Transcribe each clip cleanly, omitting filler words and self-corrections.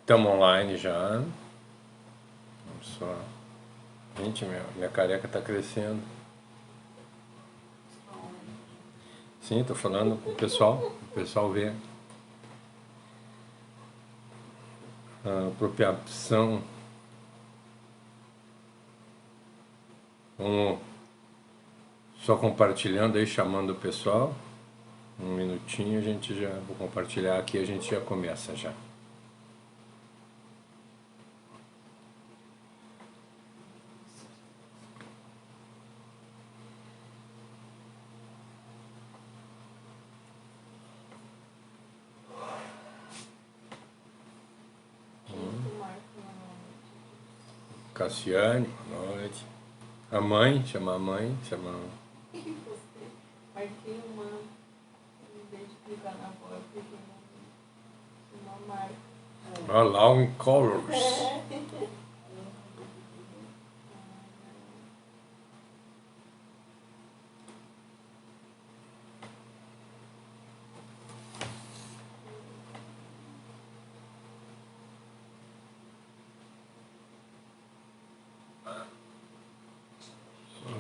Estamos online já. Vamos só. Gente, minha careca tá crescendo. Sim, tô falando pro pessoal. O pessoal vê. A apropriação. Vamos só compartilhando aí, chamando o pessoal. Um minutinho, a gente já vou compartilhar aqui, a gente já começa já. Cassiane, boa noite. A mãe, chama a mãe, chama. Marquei uma, em vez de clicar na voz, eu cliquei uma marca. Allow colors.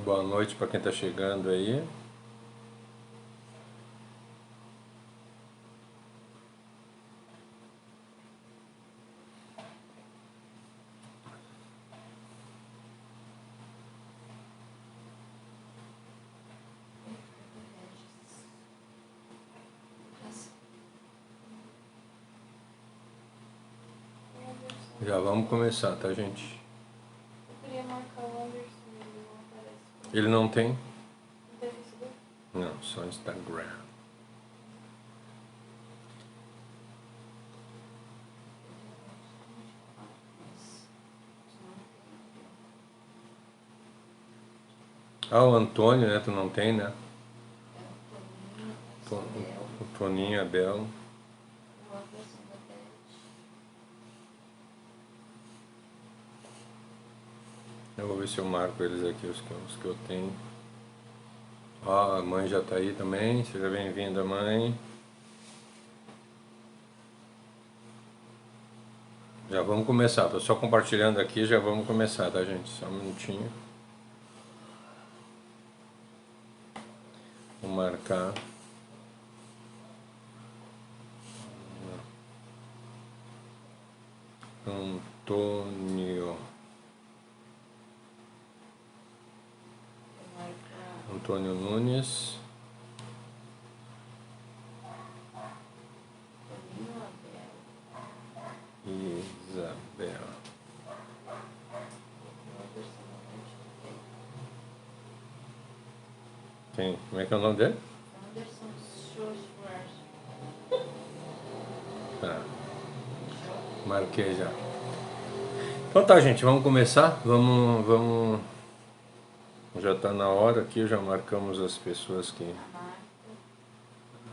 Boa noite para quem está chegando aí. Já vamos começar, tá, gente? Eu queria marcar o Anderson, ele não aparece. Ele não tem? Não tem Facebook? Não, só Instagram. Ah, o Antônio, né? Tu não tem, né? O Toninho, a Bel. Eu vou ver se eu marco eles aqui, os que eu tenho. Ó, a mãe já tá aí também. Seja bem-vinda, mãe. Já vamos começar. Tô só compartilhando aqui, já vamos começar, tá, gente? Só um minutinho. Vou marcar. Antônio. Antônio Nunes. Isabel. Quem? Como é que é o nome dele? Anderson Schwartz. Tá. Marquei já. Então tá, gente, vamos começar. Vamos. Já tá na hora aqui, já marcamos as pessoas que.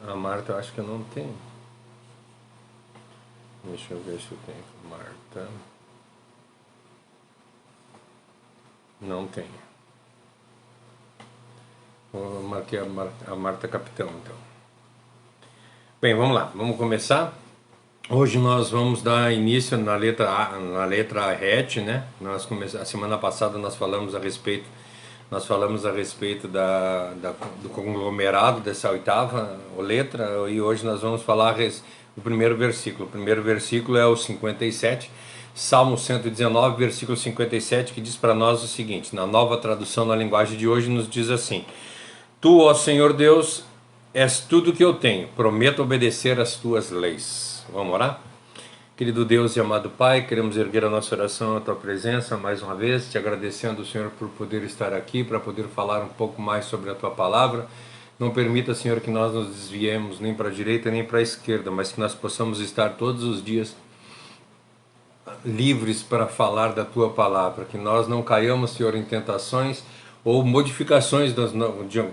A Marta eu acho que eu não tenho. Deixa eu ver se eu tenho. Marta. Não tenho. Vou marquei a Marta Capitão, então. Bem, vamos lá, vamos começar. Hoje nós vamos dar início na letra A, na letra RET, né? A semana passada nós falamos a respeito do conglomerado dessa oitava letra, e hoje nós vamos falar o primeiro versículo. O primeiro versículo é o 57, Salmo 119, versículo 57, que diz para nós o seguinte, na nova tradução na linguagem de hoje, nos diz assim: Tu, ó Senhor Deus, és tudo que eu tenho, prometo obedecer às tuas leis. Vamos orar? Querido Deus e amado Pai, queremos erguer a nossa oração à Tua presença mais uma vez, te agradecendo, Senhor, por poder estar aqui, para poder falar um pouco mais sobre a Tua Palavra. Não permita, Senhor, que nós nos desviemos nem para a direita nem para a esquerda, mas que nós possamos estar todos os dias livres para falar da Tua Palavra, que nós não caiamos, Senhor, em tentações ou modificações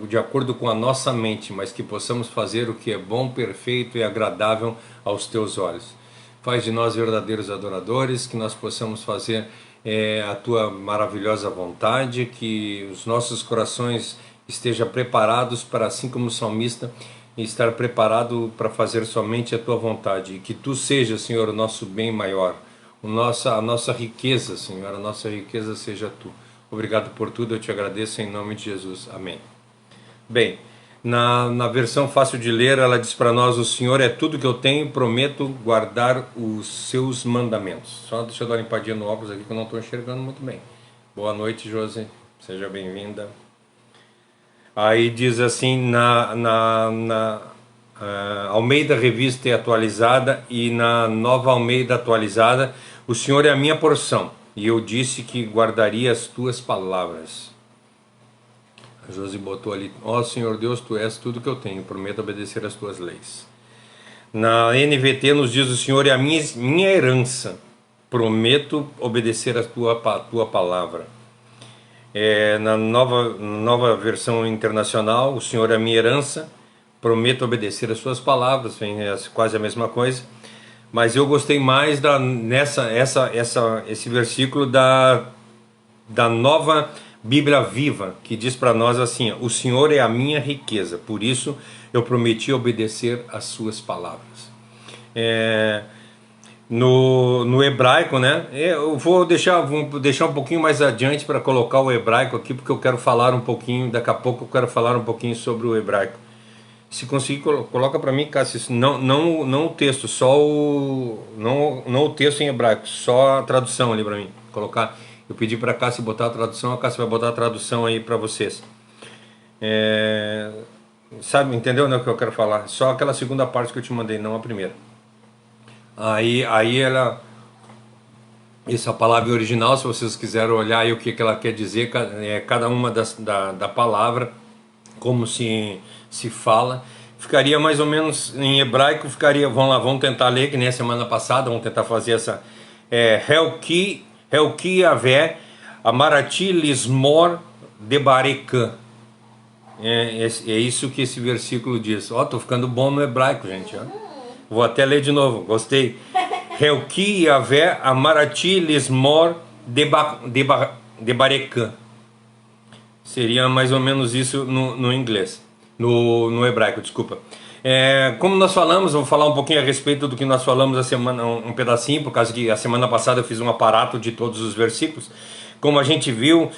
de acordo com a nossa mente, mas que possamos fazer o que é bom, perfeito e agradável aos Teus olhos. Faz de nós verdadeiros adoradores, que nós possamos fazer a Tua maravilhosa vontade, que os nossos corações estejam preparados para, assim como o salmista, estar preparado para fazer somente a Tua vontade, e que Tu sejas, Senhor, o nosso bem maior, a nossa riqueza, Senhor, a nossa riqueza seja Tu. Obrigado por tudo, eu te agradeço em nome de Jesus. Amém. Bem, na versão fácil de ler, ela diz para nós: o Senhor é tudo que eu tenho, prometo guardar os seus mandamentos. Só deixa eu dar uma limpadinha no óculos aqui que eu não estou enxergando muito bem. Boa noite, Josi, seja bem-vinda. Aí diz assim, Almeida Revista e Atualizada e na Nova Almeida Atualizada: o Senhor é a minha porção, e eu disse que guardaria as tuas palavras. A Josi botou ali: ó Senhor Deus, tu és tudo que eu tenho, prometo obedecer as tuas leis. Na NVT nos diz: o Senhor é a minha herança, prometo obedecer a tua palavra. Na nova versão internacional: o Senhor é a minha herança, prometo obedecer as suas palavras. É quase a mesma coisa, mas eu gostei mais esse versículo da nova Bíblia Viva, que diz para nós assim: o Senhor é a minha riqueza, por isso eu prometi obedecer às suas palavras. No hebraico, né? Eu vou deixar um pouquinho mais adiante para colocar o hebraico aqui, porque eu quero falar um pouquinho, daqui a pouco eu quero falar um pouquinho sobre o hebraico. Se conseguir, coloca para mim, Cássio, não o texto, não o texto em hebraico, só a tradução ali para mim, colocar. Eu pedi para a Cássia botar a tradução, a Cássia vai botar a tradução aí para vocês. Sabe, entendeu, né, o que eu quero falar? Só aquela segunda parte que eu te mandei, não a primeira. Aí essa palavra original, se vocês quiserem olhar aí o que ela quer dizer, cada uma da palavra, como se fala, ficaria mais ou menos em hebraico, vamos tentar ler, que nem a semana passada, vamos tentar fazer essa, Helki Yavé, Amarati Lismor Debarekã. É isso que esse versículo diz. Tô ficando bom no hebraico, gente. Vou até ler de novo, gostei. Helki Yavé, Amarati Lismor Debarekã. Seria mais ou menos isso no inglês, no hebraico, desculpa. Como nós falamos, vou falar um pouquinho a respeito do que nós falamos a semana, um pedacinho, por causa que a semana passada eu fiz um aparato de todos os versículos. Como a gente viu,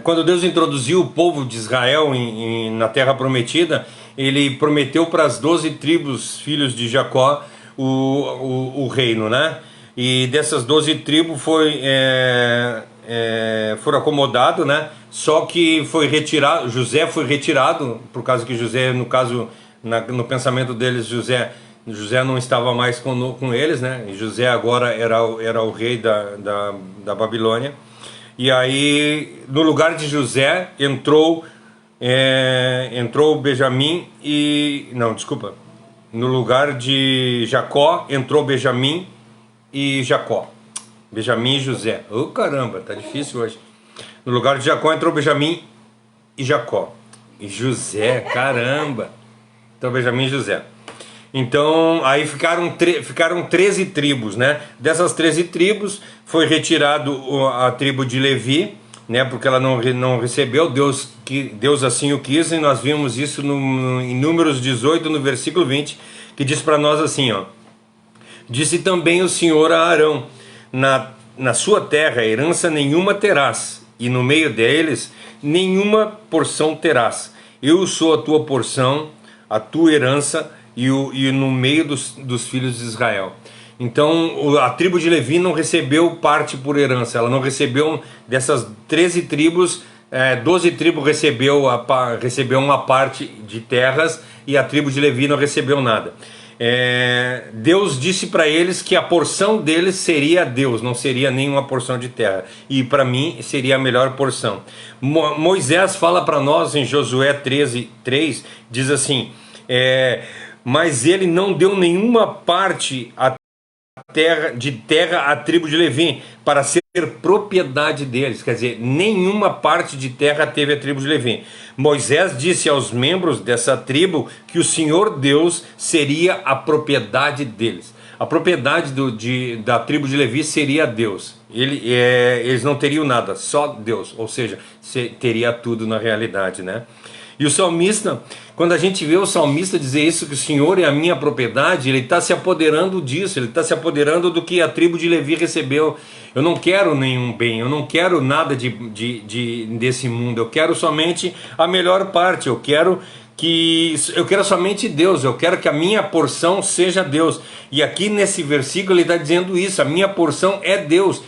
quando Deus introduziu o povo de Israel na Terra Prometida, Ele prometeu para as 12 tribos, filhos de Jacó, o reino, né? E dessas 12 tribos foram acomodados, né? Só que José foi retirado, por causa que José, no caso, no pensamento deles, José não estava mais com eles, né? E José agora era o rei da Babilônia. E aí, no lugar de José, entrou Benjamim no lugar de Jacó, entrou Benjamim e Jacó. Benjamim e José. Caramba, tá difícil hoje. No lugar de Jacó entrou Benjamim e Jacó. E José, caramba. Então Benjamim e José. Então aí ficaram 13 tribos, né? Dessas 13 tribos foi retirado a tribo de Levi, né? Porque ela não recebeu, Deus assim o quis, e nós vimos isso em Números 18, no versículo 20, que diz para nós assim, disse também o Senhor a Arão: na sua terra herança nenhuma terás, e no meio deles nenhuma porção terás. Eu sou a tua porção, a tua herança, e no meio dos filhos de Israel. Então a tribo de Levi não recebeu parte por herança, ela não recebeu dessas 13 tribos, 12 tribos recebeu uma parte de terras, e a tribo de Levi não recebeu nada. Deus disse para eles que a porção deles seria Deus, não seria nenhuma porção de terra, e para mim seria a melhor porção. Moisés fala para nós em Josué 13:3, diz assim, mas ele não deu nenhuma parte de terra à tribo de Levi para ser propriedade deles, quer dizer, nenhuma parte de terra teve a tribo de Levi. Moisés disse aos membros dessa tribo que o Senhor Deus seria a propriedade deles. A propriedade da tribo de Levi seria Deus. Eles não teriam nada, só Deus, ou seja, teria tudo na realidade, né? E o salmista, quando a gente vê o salmista dizer isso, que o Senhor é a minha propriedade, ele está se apoderando disso, ele está se apoderando do que a tribo de Levi recebeu. Eu não quero nenhum bem, eu não quero nada desse mundo, eu quero somente a melhor parte, eu quero somente Deus, eu quero que a minha porção seja Deus. E aqui nesse versículo ele está dizendo isso, a minha porção é Deus,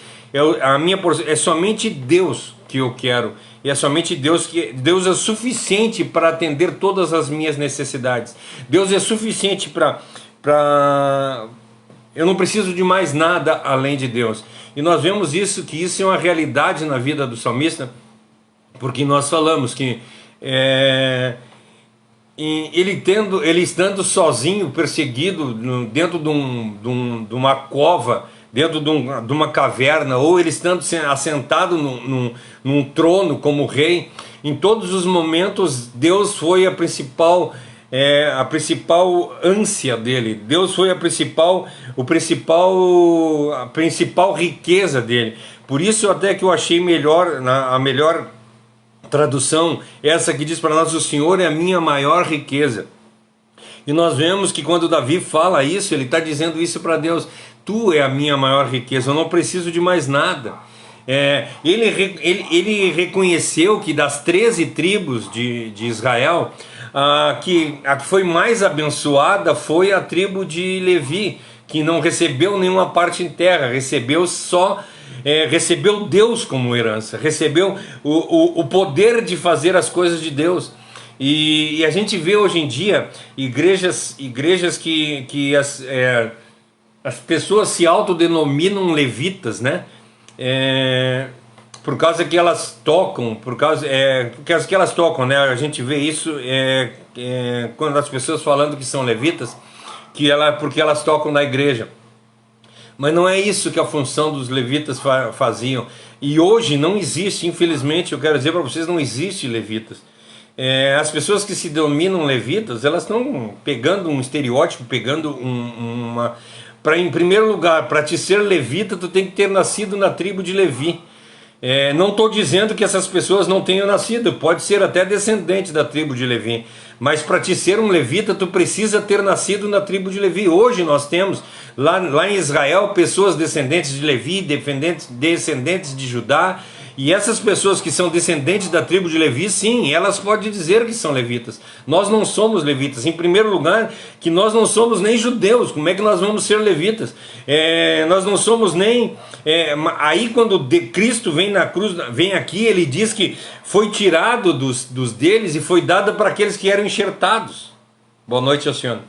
a minha porção é somente Deus que eu quero. E é somente Deus Deus é suficiente para atender todas as minhas necessidades. Deus é suficiente para eu não preciso de mais nada além de Deus. E nós vemos isso, que isso é uma realidade na vida do salmista, porque nós falamos que ele estando sozinho, perseguido, dentro de uma cova, dentro de uma caverna, ou ele estando assentado num trono como rei, em todos os momentos Deus foi a principal ânsia dele. Deus foi a principal riqueza dele. Por isso até que eu achei a melhor tradução, essa que diz para nós: o Senhor é a minha maior riqueza. E nós vemos que quando Davi fala isso, ele está dizendo isso para Deus: tu é a minha maior riqueza, eu não preciso de mais nada. Ele reconheceu que das 13 tribos de Israel, a que foi mais abençoada foi a tribo de Levi, que não recebeu nenhuma parte em terra, recebeu Deus como herança, recebeu o poder de fazer as coisas de Deus. E a gente vê hoje em dia igrejas que as pessoas se autodenominam levitas, né? Por causa que elas tocam, que elas tocam, né? A gente vê isso quando as pessoas falando que são levitas, porque elas tocam na igreja. Mas não é isso que a função dos levitas faziam. E hoje não existe, infelizmente, eu quero dizer para vocês, não existe levitas. As pessoas que se denominam levitas, elas estão pegando um estereótipo, pegando em primeiro lugar, para te ser levita, tu tem que ter nascido na tribo de Levi. Não estou dizendo que essas pessoas não tenham nascido, pode ser até descendente da tribo de Levi, mas para te ser um levita, tu precisa ter nascido na tribo de Levi. Hoje nós temos lá em Israel pessoas descendentes de Levi, descendentes de Judá, e essas pessoas que são descendentes da tribo de Levi, sim, elas podem dizer que são levitas. Nós não somos levitas. Em primeiro lugar, que nós não somos nem judeus. Como é que nós vamos ser levitas? Nós não somos nem... aí quando Cristo vem na cruz, vem aqui, ele diz que foi tirado dos deles e foi dado para aqueles que eram enxertados. Boa noite, Alcione.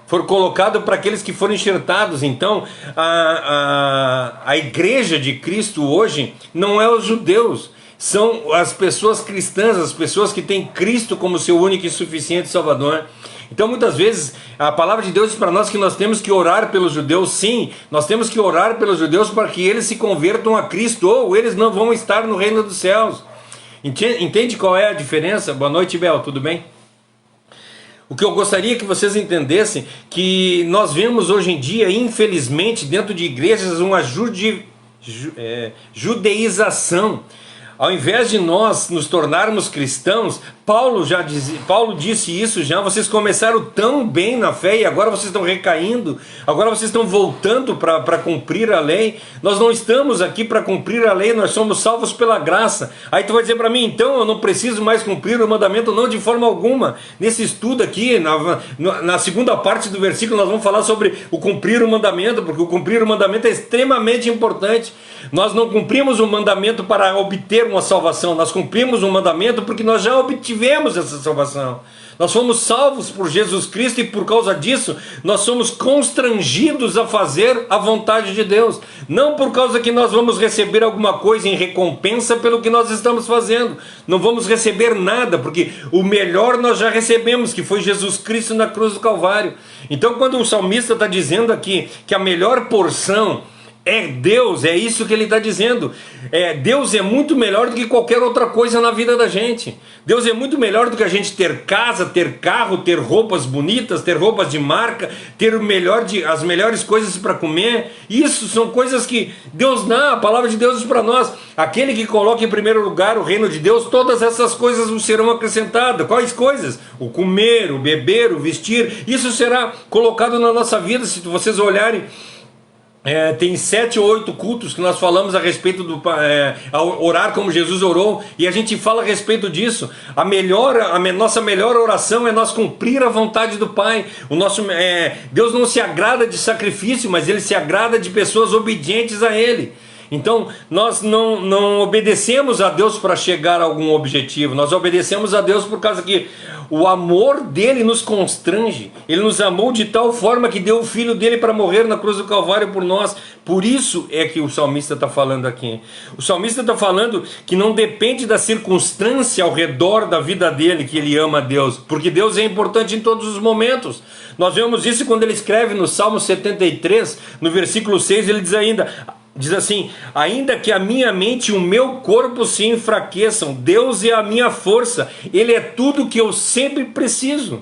For colocado para aqueles que foram enxertados. Então a igreja de Cristo hoje não é os judeus, são as pessoas cristãs, as pessoas que têm Cristo como seu único e suficiente Salvador. Então muitas vezes a palavra de Deus diz para nós que nós temos que orar pelos judeus. Sim, nós temos que orar pelos judeus para que eles se convertam a Cristo, ou eles não vão estar no reino dos céus. Entende qual é a diferença? Boa noite, Bel, tudo bem? O que eu gostaria que vocês entendessem, que nós vemos hoje em dia, infelizmente, dentro de igrejas, uma judeização. Ao invés de nós nos tornarmos cristãos, Paulo disse isso já: vocês começaram tão bem na fé e agora vocês estão recaindo, agora vocês estão voltando para cumprir a lei. Nós não estamos aqui para cumprir a lei, nós somos salvos pela graça. Aí tu vai dizer para mim: então eu não preciso mais cumprir o mandamento? Não, de forma alguma. Nesse estudo aqui, na segunda parte do versículo, nós vamos falar sobre o cumprir o mandamento, porque o cumprir o mandamento é extremamente importante. Nós não cumprimos o mandamento para obter uma salvação, nós cumprimos o mandamento porque nós já obtivemos essa salvação. Nós fomos salvos por Jesus Cristo e por causa disso nós somos constrangidos a fazer a vontade de Deus. Não por causa que nós vamos receber alguma coisa em recompensa pelo que nós estamos fazendo. Não vamos receber nada, porque o melhor nós já recebemos, que foi Jesus Cristo na cruz do Calvário. Então quando o salmista está dizendo aqui que a melhor porção é Deus, é isso que ele está dizendo. Deus é muito melhor do que qualquer outra coisa na vida da gente. Deus é muito melhor do que a gente ter casa, ter carro, ter roupas bonitas, ter roupas de marca, ter as melhores coisas para comer. Isso são coisas que Deus dá, a palavra de Deus diz para nós. Aquele que coloca em primeiro lugar o reino de Deus, todas essas coisas vos serão acrescentadas. Quais coisas? O comer, o beber, o vestir. Isso será colocado na nossa vida. Se vocês olharem, tem 7 ou 8 cultos que nós falamos a respeito do orar como Jesus orou, e a gente fala a respeito disso. A nossa melhor oração é nós cumprir a vontade do Pai. Deus não se agrada de sacrifício, mas Ele se agrada de pessoas obedientes a Ele. Então nós não obedecemos a Deus para chegar a algum objetivo, nós obedecemos a Deus por causa que o amor dele nos constrange. Ele nos amou de tal forma que deu o filho dele para morrer na cruz do Calvário por nós. Por isso é que o salmista está falando aqui. O salmista está falando que não depende da circunstância ao redor da vida dele que ele ama a Deus, porque Deus é importante em todos os momentos. Nós vemos isso quando ele escreve no Salmo 73, no versículo 6, ele diz assim: ainda que a minha mente e o meu corpo se enfraqueçam, Deus é a minha força, Ele é tudo que eu sempre preciso.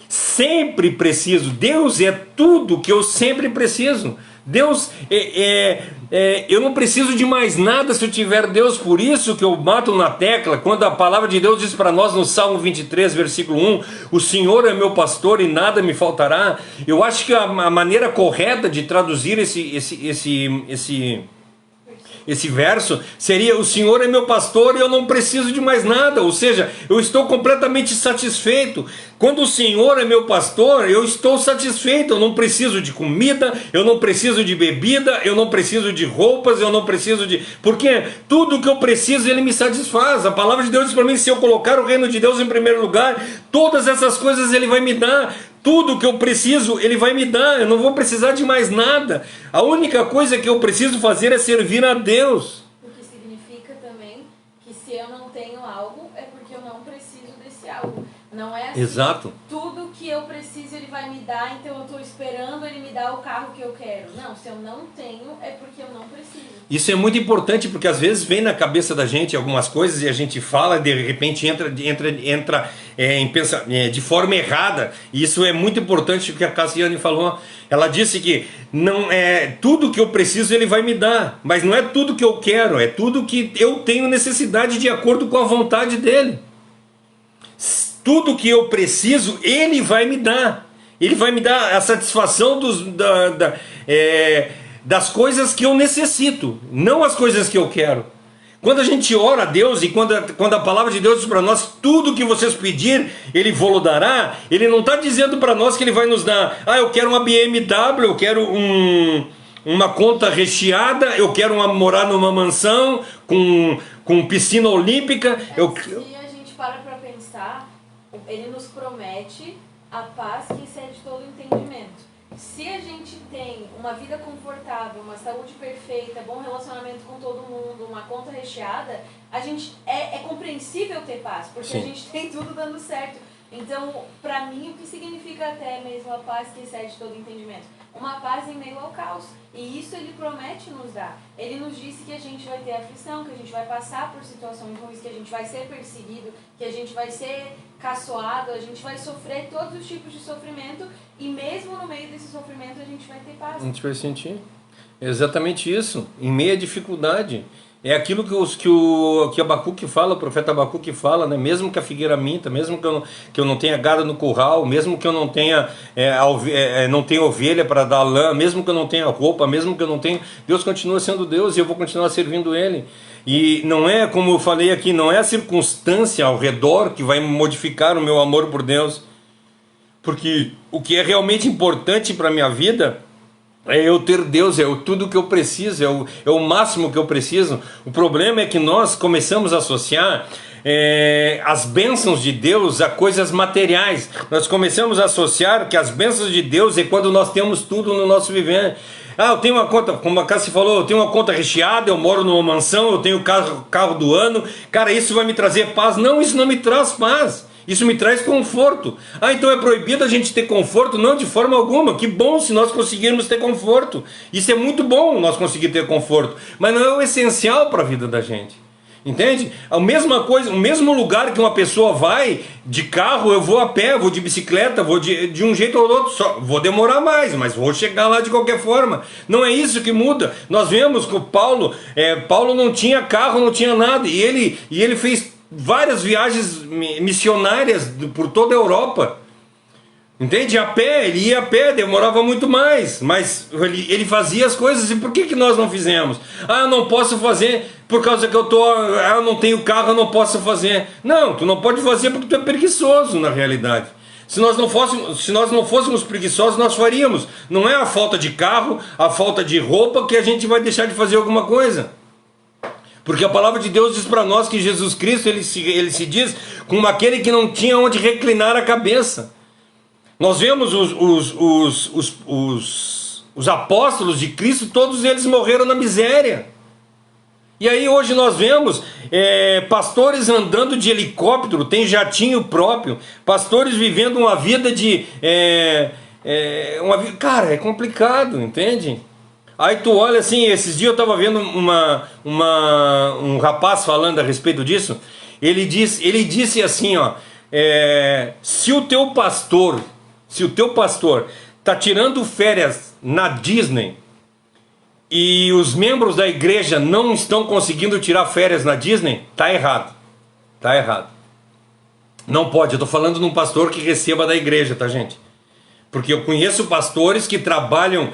Sempre preciso. Deus é tudo que eu sempre preciso. Deus eu não preciso de mais nada se eu tiver Deus. Por isso que eu bato na tecla quando a palavra de Deus diz para nós no Salmo 23, versículo 1: o Senhor é meu pastor e nada me faltará. Eu acho que a maneira correta de traduzir esse verso seria: o Senhor é meu pastor e eu não preciso de mais nada. Ou seja, eu estou completamente satisfeito. Quando o Senhor é meu pastor, eu estou satisfeito. Eu não preciso de comida, eu não preciso de bebida, eu não preciso de roupas, eu não preciso de... Porque tudo que eu preciso Ele me satisfaz. A palavra de Deus diz para mim: se eu colocar o reino de Deus em primeiro lugar, todas essas coisas Ele vai me dar. Tudo que eu preciso Ele vai me dar. Eu não vou precisar de mais nada. A única coisa que eu preciso fazer é servir a Deus. O que significa também que se eu não tenho algo, é porque eu não preciso desse algo. Não é assim. Exato. Tudo que eu preciso Ele vai me dar, então eu estou esperando Ele me dar o carro que eu quero. Não, se eu não tenho, é porque eu não preciso. Isso é muito importante, porque às vezes vem na cabeça da gente algumas coisas e a gente fala, de repente entra de forma errada. E isso é muito importante, o que a Cassiane falou. Ela disse que não é tudo que eu preciso Ele vai me dar, mas não é tudo que eu quero, é tudo que eu tenho necessidade de acordo com a vontade dEle. Tudo que eu preciso Ele vai me dar. Ele vai me dar a satisfação das coisas que eu necessito, não as coisas que eu quero. Quando a gente ora a Deus e quando a palavra de Deus diz para nós: tudo que vocês pedir, Ele vos dará, Ele não está dizendo para nós que Ele vai nos dar: eu quero uma BMW, eu quero uma conta recheada, eu quero morar numa mansão com piscina olímpica. Se a gente para pensar, Ele nos promete a paz que excede todo entendimento. Se a gente tem uma vida confortável, uma saúde perfeita, bom relacionamento com todo mundo, uma conta recheada, a gente é compreensível ter paz, porque Sim. A gente tem tudo dando certo. Então, para mim, o que significa até mesmo a paz que excede todo entendimento? Uma paz em meio ao caos. E isso Ele promete nos dar. Ele nos disse que a gente vai ter aflição, que a gente vai passar por situações ruins, que a gente vai ser perseguido, que a gente vai ser caçoado, a gente vai sofrer todos os tipos de sofrimento, e mesmo no meio desse sofrimento a gente vai ter paz. A gente vai sentir. É exatamente isso. Em meio à dificuldade. É aquilo que Abacuque fala, o profeta Abacuque fala, né? Mesmo que a figueira minta, mesmo que eu não tenha gado no curral, mesmo que eu não tenha, não tenha ovelha para dar lã, mesmo que eu não tenha roupa, mesmo que eu não tenha... Deus continua sendo Deus e eu vou continuar servindo Ele. E não é, como eu falei aqui, não é a circunstância ao redor que vai modificar o meu amor por Deus. Porque o que é realmente importante para a minha vida é eu ter Deus, é tudo que eu preciso, é o máximo que eu preciso. O problema é que nós começamos a associar as bênçãos de Deus a coisas materiais. Nós começamos a associar que as bênçãos de Deus é quando nós temos tudo no nosso viver. Eu tenho uma conta, como a Cássia falou, eu tenho uma conta recheada, eu moro numa mansão, eu tenho o carro do ano. Cara, isso vai me trazer paz? Não, isso não me traz paz. Isso me traz conforto. Ah, então é proibido a gente ter conforto? Não, de forma alguma. Que bom se nós conseguirmos ter conforto. Isso é muito bom, nós conseguir ter conforto. Mas não é o essencial para a vida da gente. Entende? A mesma coisa, o mesmo lugar que uma pessoa vai de carro, eu vou a pé, vou de bicicleta, vou de um jeito ou do outro, só vou demorar mais, mas vou chegar lá de qualquer forma. Não é isso que muda. Nós vemos que o Paulo não tinha carro, não tinha nada, e ele fez várias viagens missionárias por toda a Europa. Entende? A pé, ele ia a pé, demorava muito mais, mas ele fazia as coisas. E por que nós não fizemos? Ah, eu não posso fazer por causa que eu não tenho carro, eu não posso fazer. Não, tu não pode fazer porque tu é preguiçoso na realidade. Se nós não fôssemos preguiçosos, nós faríamos. Não é a falta de carro, a falta de roupa que a gente vai deixar de fazer alguma coisa. Porque a palavra de Deus diz para nós que Jesus Cristo, ele se diz como aquele que não tinha onde reclinar a cabeça. Nós vemos os apóstolos de Cristo, todos eles morreram na miséria. E aí hoje nós vemos pastores andando de helicóptero, tem jatinho próprio, pastores vivendo uma vida cara, é complicado, entende? Aí tu olha assim, esses dias eu estava vendo um rapaz falando a respeito disso. Ele disse assim, ó, se o teu pastor está tirando férias na Disney e os membros da igreja não estão conseguindo tirar férias na Disney, tá errado. Tá errado. Não pode. Eu estou falando de um pastor que receba da igreja, tá, gente? Porque eu conheço pastores que trabalham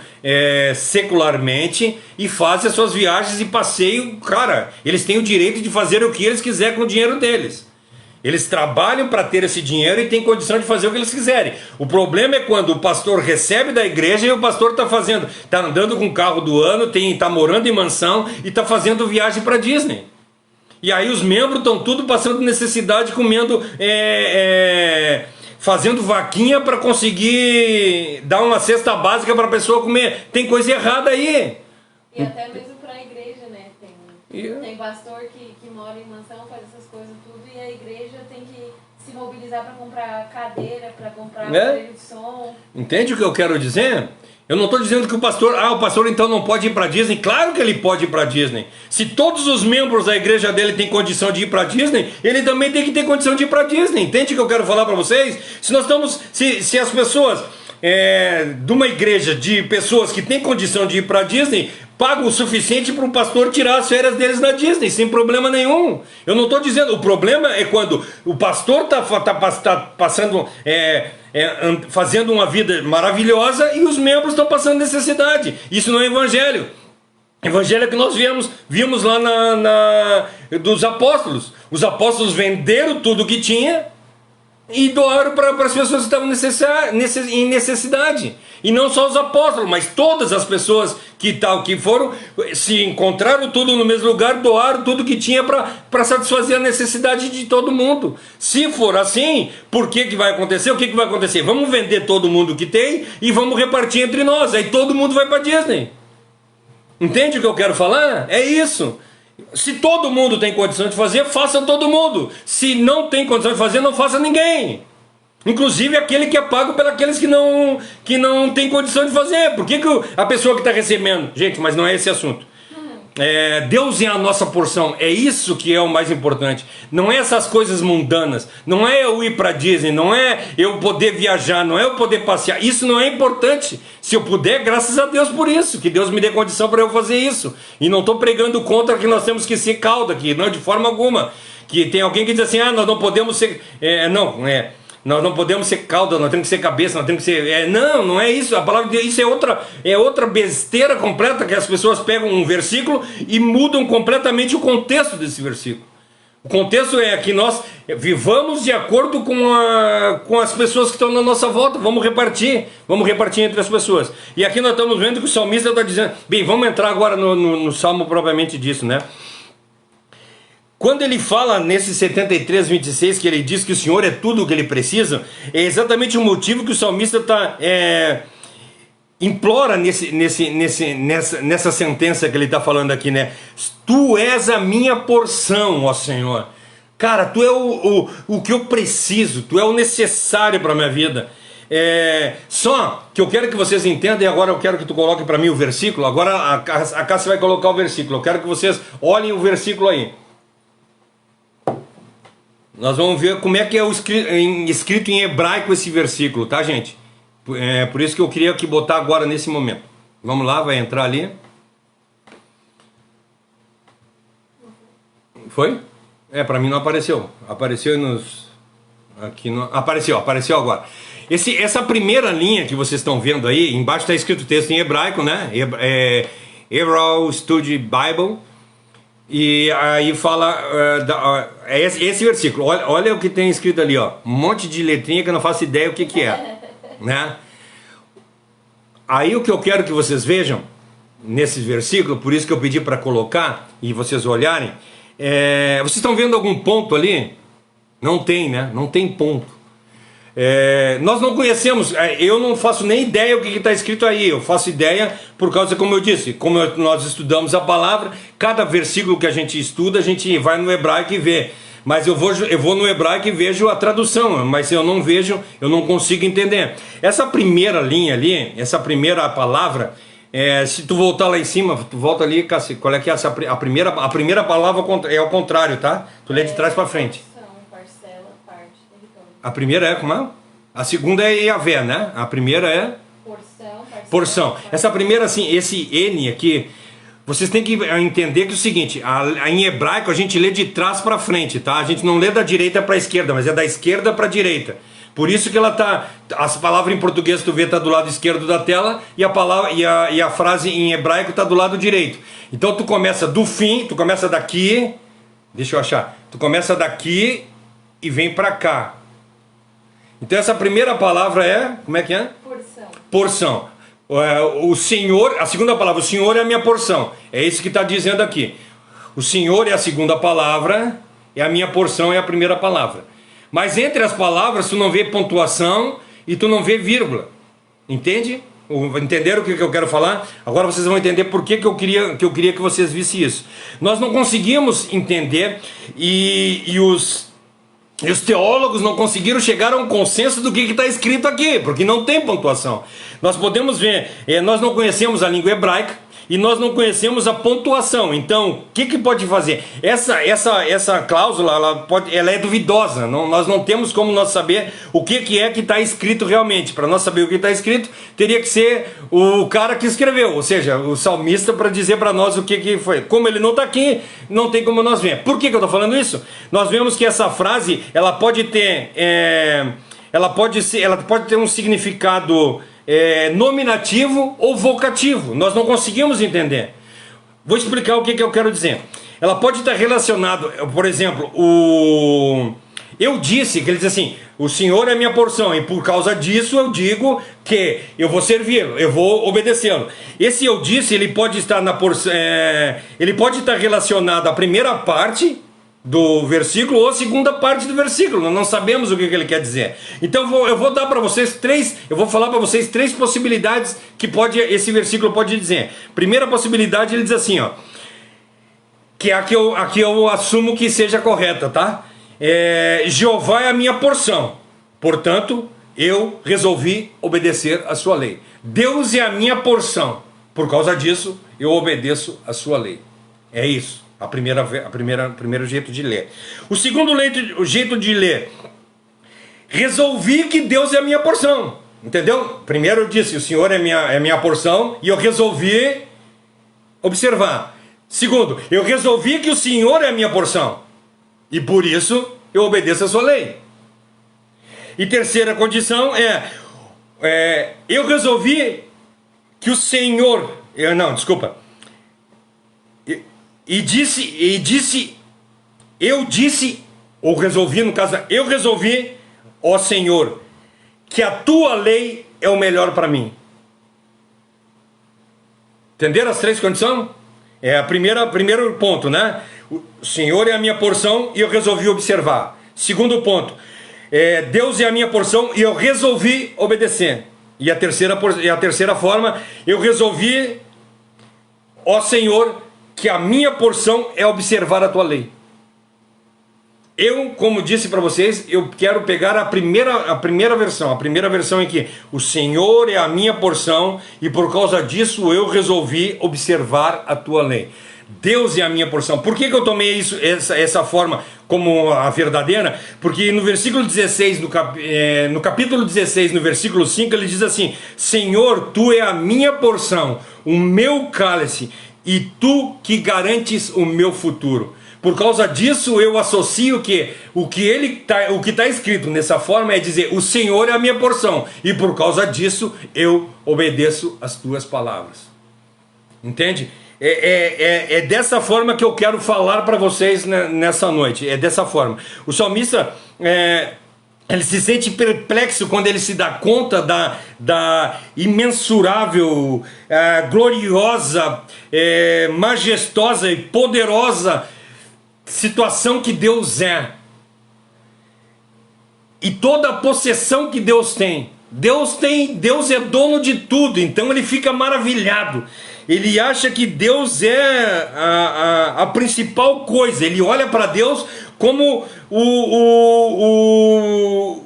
secularmente e fazem as suas viagens e passeio. Cara, eles têm o direito de fazer o que eles quiserem com o dinheiro deles. Eles trabalham para ter esse dinheiro e têm condição de fazer o que eles quiserem. O problema é quando o pastor recebe da igreja e o pastor está andando com o carro do ano, está morando em mansão e está fazendo viagem para Disney. E aí os membros estão tudo passando necessidade, comendo, fazendo vaquinha para conseguir dar uma cesta básica para a pessoa comer. Tem coisa errada aí. E até mesmo para a igreja, né? Tem pastor que mora em mansão, faz essas coisas tudo, e a igreja tem que se mobilizar para comprar cadeira, para comprar aparelho de som. Entende o que eu quero dizer? Eu não estou dizendo que o pastor então não pode ir para Disney. Claro que ele pode ir para Disney. Se todos os membros da igreja dele têm condição de ir para Disney, ele também tem que ter condição de ir para Disney. Entende o que eu quero falar para vocês? Se as pessoas de uma igreja de pessoas que têm condição de ir para Disney pagam o suficiente para o pastor tirar as férias deles na Disney, sem problema nenhum. Eu não estou dizendo, o problema é quando o pastor está passando, fazendo uma vida maravilhosa e os membros estão passando necessidade. Isso não é evangelho. Evangelho é que nós vimos lá dos apóstolos. Os apóstolos venderam tudo o que tinha e doaram para as pessoas que estavam em necessidade. E não só os apóstolos, mas todas as pessoas que foram, se encontraram tudo no mesmo lugar, doaram tudo que tinha para satisfazer a necessidade de todo mundo. Se for assim, por que vai acontecer? O que vai acontecer? Vamos vender todo mundo que tem e vamos repartir entre nós. Aí todo mundo vai para Disney. Entende o que eu quero falar? É isso. Se todo mundo tem condição de fazer, faça todo mundo. Se não tem condição de fazer, não faça ninguém. Inclusive aquele que é pago pelos que não tem condição de fazer. Por que a pessoa que está recebendo? Gente, mas não é esse assunto. Deus é a nossa porção. É isso que é o mais importante. Não é essas coisas mundanas. Não é eu ir para Disney. Não é eu poder viajar. Não é eu poder passear. Isso não é importante. Se eu puder, graças a Deus por isso. Que Deus me dê condição para eu fazer isso. E não estou pregando contra que nós temos que ser cauda aqui. Não, de forma alguma. Que tem alguém que diz assim, nós não podemos ser... Nós não podemos ser cauda, nós temos que ser cabeça, nós temos que ser... não é isso. A palavra de Deus, isso é outra besteira completa, que as pessoas pegam um versículo e mudam completamente o contexto desse versículo. O contexto é que nós vivamos de acordo com as pessoas que estão na nossa volta. Vamos repartir entre as pessoas. E aqui nós estamos vendo que o salmista está dizendo... Bem, vamos entrar agora no salmo propriamente disso, né? Quando ele fala nesse 73, 26, que ele diz que o Senhor é tudo o que ele precisa, é exatamente o motivo que o salmista implora nessa sentença que ele está falando aqui, né? Tu és a minha porção, ó Senhor. Cara, tu é o que eu preciso, tu é o necessário para a minha vida. Só que eu quero que vocês entendam, e agora eu quero que tu coloque para mim o versículo. Agora a Cássia vai colocar o versículo. Eu quero que vocês olhem o versículo aí. Nós vamos ver como é que é escrito em hebraico esse versículo, tá, gente? Por isso que eu queria aqui botar agora nesse momento. Vamos lá, vai entrar ali. Foi? Para mim não apareceu. Apareceu nos... Aqui no... Apareceu agora. Essa primeira linha que vocês estão vendo aí, embaixo está escrito o texto em hebraico, né? Hebrew Study Bible. E aí fala... esse versículo. Olha o que tem escrito ali, ó. Um monte de letrinha que eu não faço ideia o que é. Né? Aí o que eu quero que vocês vejam nesse versículo, por isso que eu pedi para colocar e vocês olharem... vocês estão vendo algum ponto ali? Não tem, né? Não tem ponto. Nós não conhecemos, eu não faço nem ideia o que está escrito aí. Eu faço ideia por causa, como eu disse, como nós estudamos a palavra, cada versículo que a gente estuda, a gente vai no hebraico e vê. Mas eu vou no hebraico e vejo a tradução, mas eu não vejo, eu não consigo entender. Essa primeira linha ali, essa primeira palavra... se tu voltar lá em cima, tu volta ali, Cassi, qual é que é essa, a primeira palavra é ao contrário, tá? Tu lê de trás para frente. Parcela, parte, território. A primeira é como é? A segunda é Yahvé, né? A primeira é Porção, parcela, porção. Essa primeira, assim, esse N aqui, vocês têm que entender que é o seguinte, em hebraico a gente lê de trás para frente, tá? A gente não lê da direita para a esquerda, mas é da esquerda para a direita. Por isso que ela tá, as palavras em português tu vê tá do lado esquerdo da tela e a palavra e a frase em hebraico tá do lado direito. Então tu começa do fim, tu começa daqui, deixa eu achar. Tu começa daqui e vem para cá. Então essa primeira palavra é, como é que é? Porção. Porção. O Senhor, a segunda palavra, o Senhor é a minha porção. É isso que está dizendo aqui. O Senhor é a segunda palavra e a minha porção é a primeira palavra. Mas entre as palavras tu não vê pontuação e tu não vê vírgula. Entende? Entenderam o que eu quero falar? Agora vocês vão entender por que eu queria que vocês vissem isso. Nós não conseguimos entender e os teólogos não conseguiram chegar a um consenso do que está escrito aqui, porque não tem pontuação. Nós podemos ver, nós não conhecemos a língua hebraica, e nós não conhecemos a pontuação. Então, o que pode fazer? Essa cláusula, ela é duvidosa. Nós não temos como nós saber o que é que está escrito realmente. Para nós saber o que está escrito, teria que ser o cara que escreveu, ou seja, o salmista, para dizer para nós o que foi. Como ele não está aqui, não tem como nós ver. Por que eu estou falando isso? Nós vemos que essa frase, ela pode ter, ela pode ter um significado nominativo ou vocativo. Nós não conseguimos entender. Vou explicar o que eu quero dizer. Ela pode estar relacionado, por exemplo, eu disse, que ele diz assim, o Senhor é minha porção, e por causa disso eu digo que eu vou servi-lo, eu vou obedecê-lo. Esse eu disse, ele pode estar na porção, ele pode estar relacionado à primeira parte do versículo ou a segunda parte do versículo. Nós não sabemos o que ele quer dizer. Então eu vou dar para vocês eu vou falar para vocês três possibilidades que esse versículo pode dizer. Primeira possibilidade, ele diz assim, ó, que é a que eu assumo que seja correta, tá? Jeová é a minha porção, portanto eu resolvi obedecer a sua lei. Deus é a minha porção, por causa disso eu obedeço a sua lei. É isso. Primeiro jeito de ler. O segundo jeito de ler, resolvi que Deus é a minha porção. Entendeu? Primeiro eu disse, o Senhor é minha porção, e eu resolvi observar. Segundo, eu resolvi que o Senhor é a minha porção, e por isso eu obedeço a sua lei. E terceira condição eu resolvi que o Senhor... eu resolvi, ó Senhor, que a tua lei é o melhor para mim. Entenderam as três condições? Primeiro ponto, né? O Senhor é a minha porção e eu resolvi observar. Segundo ponto, Deus é a minha porção e eu resolvi obedecer. E a terceira forma, eu resolvi, ó Senhor, que a minha porção é observar a tua lei. Eu, como disse para vocês, eu quero pegar a primeira versão em que o Senhor é a minha porção e por causa disso eu resolvi observar a tua lei. Deus é a minha porção. Por que eu tomei essa forma como a verdadeira? Porque no versículo 16, no capítulo 16, no versículo 5, ele diz assim: Senhor, tu é a minha porção, o meu cálice, e tu que garantes o meu futuro. Por causa disso eu associo que o que está escrito nessa forma é dizer: o Senhor é a minha porção, e por causa disso eu obedeço as tuas palavras. Entende? É dessa forma que eu quero falar para vocês nessa noite. É dessa forma. O salmista, ele se sente perplexo quando ele se dá conta da imensurável, gloriosa, majestosa e poderosa situação que Deus é. E toda a possessão que Deus tem. Deus é dono de tudo, então ele fica maravilhado. Ele acha que Deus é a principal coisa. Ele olha para Deus como o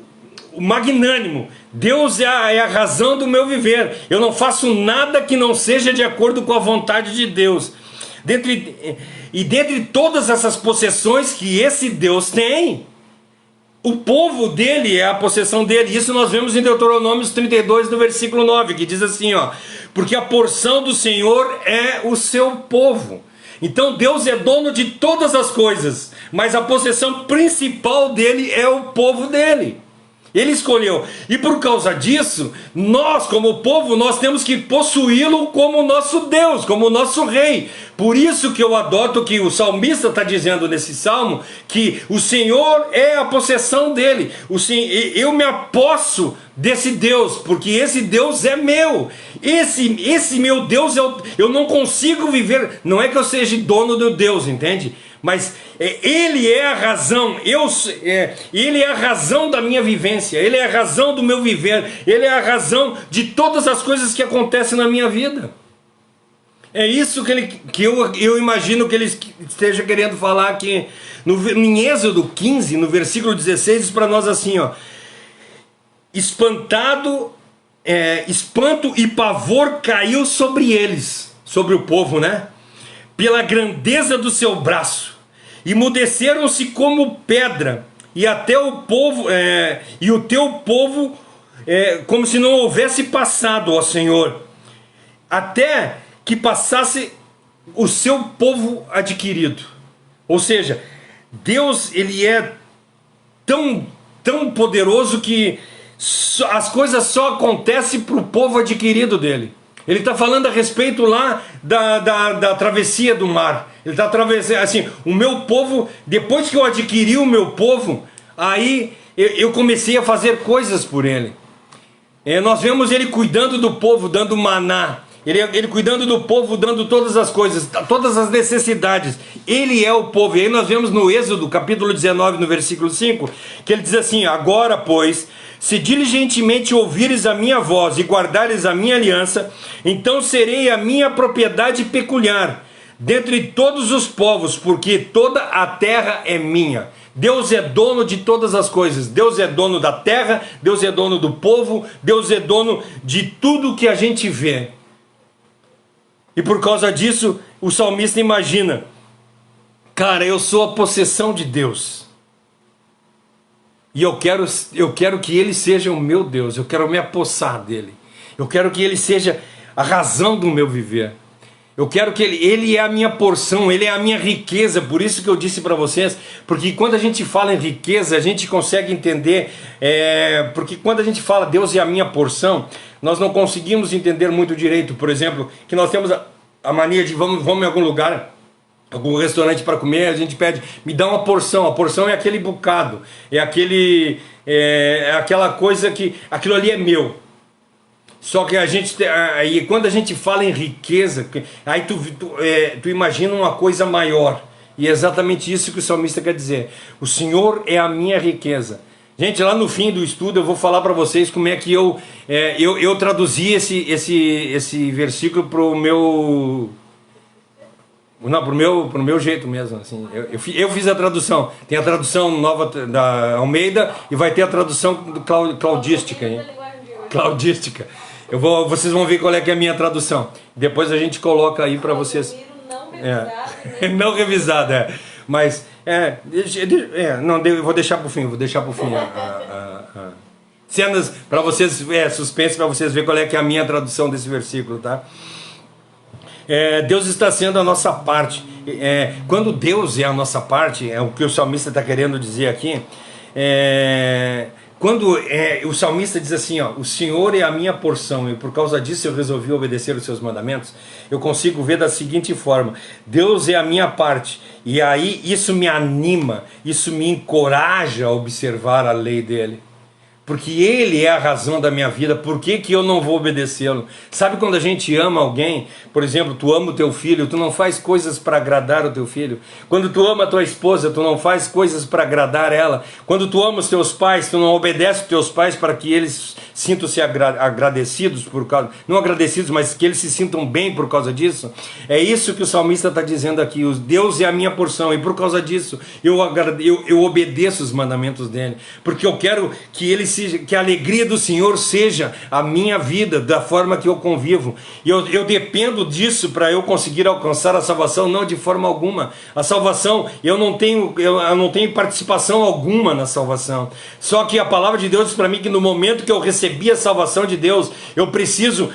magnânimo. Deus é a razão do meu viver. Eu não faço nada que não seja de acordo com a vontade de Deus. Dentre todas essas possessões que esse Deus tem, o povo dele é a possessão dele. Isso nós vemos em Deuteronômio 32, no versículo 9, que diz assim, ó: porque a porção do Senhor é o seu povo. Então Deus é dono de todas as coisas, mas a possessão principal dele é o povo dele. Ele escolheu, e por causa disso, nós como povo, nós temos que possuí-lo como nosso Deus, como nosso rei. Por isso que eu adoto que o salmista está dizendo nesse salmo, que o Senhor é a possessão dele. Eu me aposso desse Deus, porque esse Deus é meu. Esse meu Deus, eu não consigo viver, não é que eu seja dono do Deus, entende? Mas Ele é a razão, Ele é a razão da minha vivência, Ele é a razão do meu viver, Ele é a razão de todas as coisas que acontecem na minha vida. É isso que eu imagino que Ele esteja querendo falar aqui. Em Êxodo 15, no versículo 16, diz para nós assim, ó: espanto e pavor caiu sobre eles, sobre o povo, né? Pela grandeza do seu braço. Emudeceram-se como pedra, e até o povo, e o teu povo, como se não houvesse passado, ó Senhor, até que passasse o seu povo adquirido. Ou seja, Deus, ele é tão poderoso que as coisas só acontecem para o povo adquirido dele. Ele está falando a respeito lá da travessia do mar. Ele está atravessando assim, o meu povo, depois que eu adquiri o meu povo, aí eu comecei a fazer coisas por ele. Nós vemos ele cuidando do povo, dando maná. Ele cuidando do povo, dando todas as coisas, todas as necessidades. Ele é o povo. E aí nós vemos no Êxodo, capítulo 19, no versículo 5, que ele diz assim: agora, pois, se diligentemente ouvires a minha voz e guardares a minha aliança, então serei a minha propriedade peculiar dentre todos os povos, porque toda a terra é minha. Deus é dono de todas as coisas. Deus é dono da terra, Deus é dono do povo, Deus é dono de tudo que a gente vê. E por causa disso, o salmista imagina: cara, eu sou a possessão de Deus. E eu quero que Ele seja o meu Deus. Eu quero me apossar dEle. Eu quero que Ele seja a razão do meu viver. Eu quero que Ele é a minha porção, Ele é a minha riqueza. Por isso que eu disse para vocês, porque quando a gente fala em riqueza, a gente consegue entender, porque quando a gente fala Deus é a minha porção, nós não conseguimos entender muito direito. Por exemplo, que nós temos a mania de vamos em algum lugar, algum restaurante para comer, a gente pede, me dá uma porção. A porção é aquele bocado, é aquela coisa que, aquilo ali é meu. Só que aí quando a gente fala em riqueza, aí tu imagina uma coisa maior. E é exatamente isso que o salmista quer dizer. O Senhor é a minha riqueza. Gente, lá no fim do estudo eu vou falar para vocês como é que eu traduzi esse versículo para o meu Não, pro meu jeito mesmo, assim. Eu fiz a tradução. Tem a tradução nova da Almeida e vai ter a tradução do claudística, hein? Claudística. Vocês vão ver qual é que é a minha tradução. Depois a gente coloca aí para vocês. Não revisado. Não revisado, Mas, não, eu vou deixar pro fim, cenas para vocês, suspense para vocês verem qual é que é a minha tradução desse versículo, tá? Deus está sendo a nossa parte. Quando Deus é a nossa parte, é o que o salmista está querendo dizer aqui. Quando o salmista diz assim, ó, o Senhor é a minha porção e por causa disso eu resolvi obedecer os seus mandamentos, eu consigo ver da seguinte forma: Deus é a minha parte, e aí isso me anima, isso me encoraja a observar a lei dele. Porque Ele é a razão da minha vida. Por que eu não vou obedecê-lo? Sabe quando a gente ama alguém? Por exemplo, tu ama o teu filho, tu não faz coisas para agradar o teu filho. Quando tu ama a tua esposa, tu não faz coisas para agradar ela. Quando tu ama os teus pais, tu não obedece os teus pais para que eles sintam-se agradecidos por causa... Não agradecidos, mas que eles se sintam bem por causa disso. É isso que o salmista está dizendo aqui. Deus é a minha porção e por causa disso eu obedeço os mandamentos dele. Porque eu quero que a alegria do Senhor seja a minha vida, da forma que eu convivo. E eu dependo disso para eu conseguir alcançar a salvação? Não, de forma alguma. A salvação, eu não tenho participação alguma na salvação. Só que a palavra de Deus diz para mim que no momento que eu recebi a salvação de Deus, eu preciso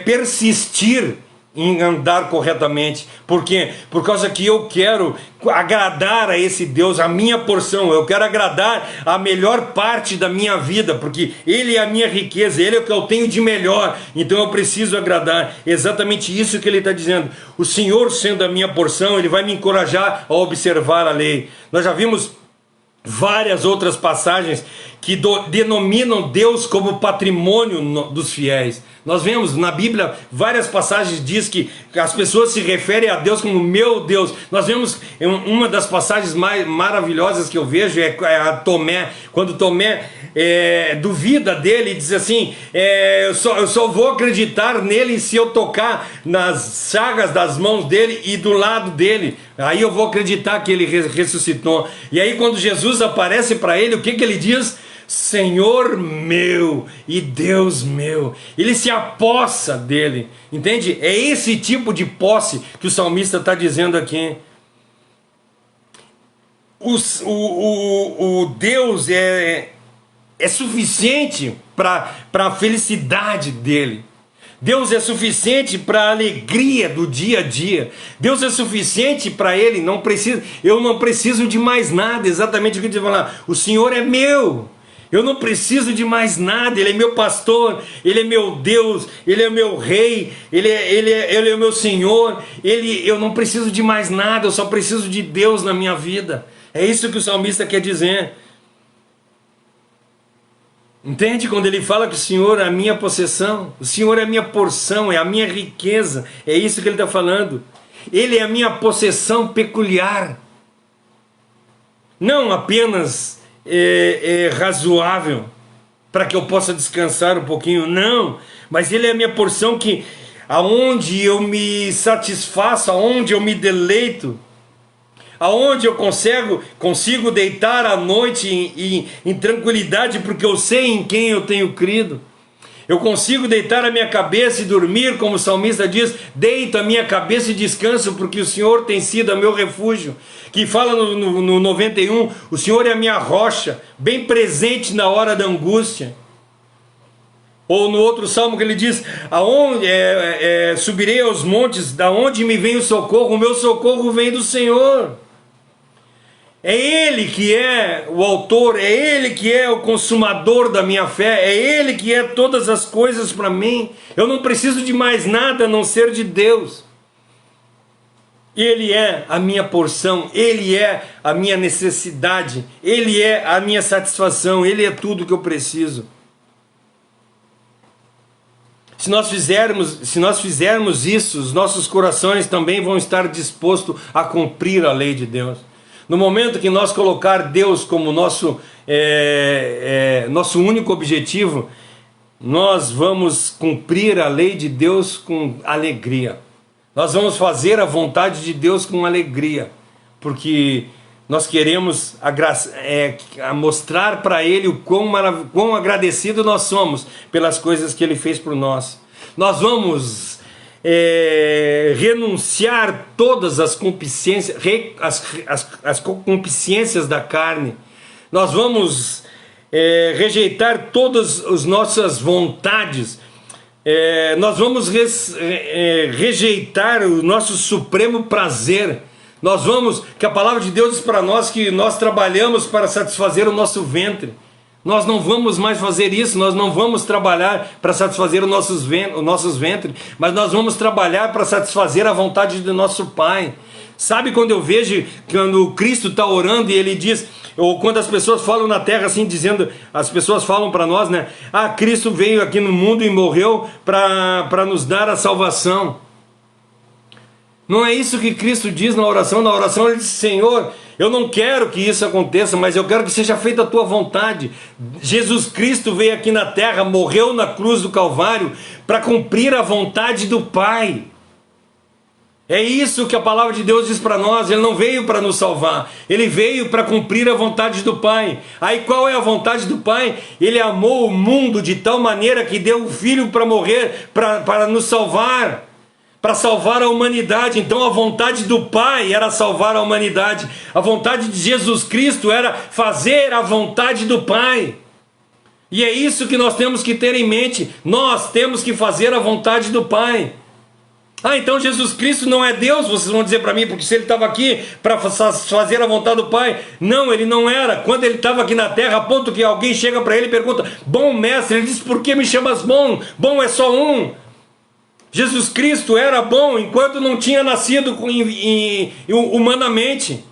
persistir em andar corretamente. Por quê? Por causa que eu quero agradar a esse Deus, a minha porção. Eu quero agradar a melhor parte da minha vida, porque Ele é a minha riqueza, Ele é o que eu tenho de melhor. Então eu preciso agradar. Exatamente isso que Ele está dizendo. O Senhor sendo a minha porção, Ele vai me encorajar a observar a lei. Nós já vimos várias outras passagens que denominam Deus como patrimônio dos fiéis. Nós vemos na Bíblia várias passagens que diz que as pessoas se referem a Deus como meu Deus. Nós vemos uma das passagens mais maravilhosas que eu vejo é a Tomé, quando Tomé duvida dele e diz assim, eu só vou acreditar nele se eu tocar nas chagas das mãos dele e do lado dele, aí eu vou acreditar que ele ressuscitou. E aí quando Jesus aparece para ele, o que ele diz? Senhor meu e Deus meu. Ele se apossa dele, entende? É esse tipo de posse que o salmista está dizendo aqui. O Deus é suficiente para a felicidade dele. Deus é suficiente para a alegria do dia a dia. Deus é suficiente para ele. Eu não preciso de mais nada. Exatamente o que eu te falar. O Senhor é meu. Eu não preciso de mais nada. Ele é meu pastor, Ele é meu Deus, Ele é meu rei, Ele é o meu Senhor. Eu não preciso de mais nada, eu só preciso de Deus na minha vida. É isso que o salmista quer dizer. Entende? Quando ele fala que o Senhor é a minha possessão, o Senhor é a minha porção, é a minha riqueza. É isso que ele está falando. Ele é a minha possessão peculiar. Não apenas razoável para que eu possa descansar um pouquinho, não, mas Ele é a minha porção, que aonde eu me satisfaço, aonde eu me deleito, aonde eu consigo deitar à noite em tranquilidade, porque eu sei em quem eu tenho crido. Eu consigo deitar a minha cabeça e dormir, como o salmista diz, deito a minha cabeça e descanso, porque o Senhor tem sido o meu refúgio. Que fala no 91, o Senhor é a minha rocha, bem presente na hora da angústia. Ou no outro salmo que ele diz, subirei aos montes, da onde me vem o meu socorro vem do Senhor. É Ele que é o autor, é Ele que é o consumador da minha fé, é Ele que é todas as coisas para mim. Eu não preciso de mais nada a não ser de Deus. Ele é a minha porção, Ele é a minha necessidade, Ele é a minha satisfação, Ele é tudo que eu preciso. Se nós fizermos isso, os nossos corações também vão estar dispostos a cumprir a lei de Deus. No momento que nós colocar Deus como nosso único objetivo, nós vamos cumprir a lei de Deus com alegria. Nós vamos fazer a vontade de Deus com alegria, porque nós queremos mostrar para Ele o quão agradecido nós somos pelas coisas que Ele fez por nós. Nós vamos renunciar todas as concupiscências, as concupiscências da carne. Nós vamos rejeitar todas as nossas vontades. Nós vamos rejeitar o nosso supremo prazer. Nós vamos, que a palavra de Deus diz para nós que nós trabalhamos para satisfazer o nosso ventre. Nós não vamos mais fazer isso, nós não vamos trabalhar para satisfazer os nossos ventres, mas nós vamos trabalhar para satisfazer a vontade do nosso Pai. Sabe quando eu vejo, quando Cristo está orando e Ele diz, ou quando as pessoas falam na terra assim, dizendo, as pessoas falam para nós, né? Ah, Cristo veio aqui no mundo e morreu para nos dar a salvação. Não é isso que Cristo diz na oração. Na oração Ele diz, Senhor, eu não quero que isso aconteça, mas eu quero que seja feita a Tua vontade. Jesus Cristo veio aqui na terra, morreu na cruz do Calvário para cumprir a vontade do Pai. É isso que a palavra de Deus diz para nós. Ele não veio para nos salvar, Ele veio para cumprir a vontade do Pai. Aí qual é a vontade do Pai? Ele amou o mundo de tal maneira que deu o Filho para morrer, para nos salvar, para salvar a humanidade. Então a vontade do Pai era salvar a humanidade. A vontade de Jesus Cristo era fazer a vontade do Pai. E é isso que nós temos que ter em mente. Nós temos que fazer a vontade do Pai. Ah, então Jesus Cristo não é Deus, vocês vão dizer para mim, porque se Ele estava aqui para fazer a vontade do Pai. Não, Ele não era. Quando Ele estava aqui na terra, a ponto que alguém chega para Ele e pergunta, bom mestre, Ele diz, por que me chamas bom? Bom é só um. Jesus Cristo era bom enquanto não tinha nascido humanamente.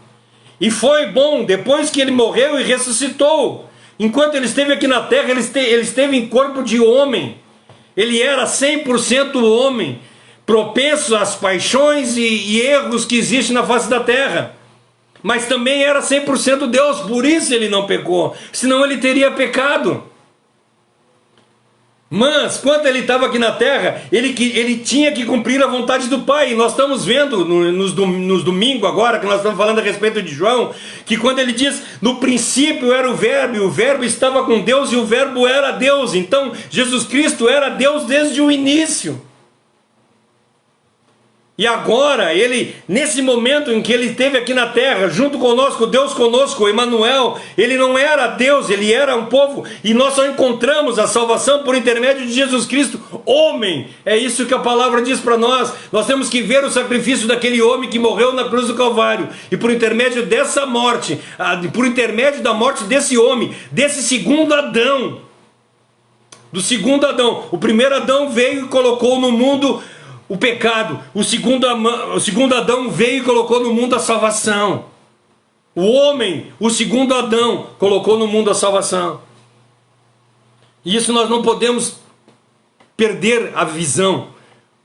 E foi bom depois que Ele morreu e ressuscitou. Enquanto Ele esteve aqui na terra, Ele esteve em corpo de homem. Ele era 100% homem, propenso às paixões e erros que existem na face da terra. Mas também era 100% Deus, por isso Ele não pecou. Senão Ele teria pecado. Mas, quando Ele estava aqui na terra, ele tinha que cumprir a vontade do Pai. E nós estamos vendo nos domingos agora, que nós estamos falando a respeito de João, que quando ele diz, no princípio era o Verbo, e o Verbo estava com Deus, e o Verbo era Deus. Então, Jesus Cristo era Deus desde o início. E agora, Ele, nesse momento em que Ele esteve aqui na terra, junto conosco, Deus conosco, Emmanuel, Ele não era Deus, Ele era um povo, e nós só encontramos a salvação por intermédio de Jesus Cristo, homem. É isso que a palavra diz para nós. Nós temos que ver o sacrifício daquele homem que morreu na cruz do Calvário, e por intermédio dessa morte, por intermédio da morte desse homem, desse segundo Adão, do segundo Adão, o primeiro Adão veio e colocou no mundo o pecado, o segundo Adão veio e colocou no mundo a salvação. O homem, o segundo Adão, colocou no mundo a salvação. E isso nós não podemos perder a visão,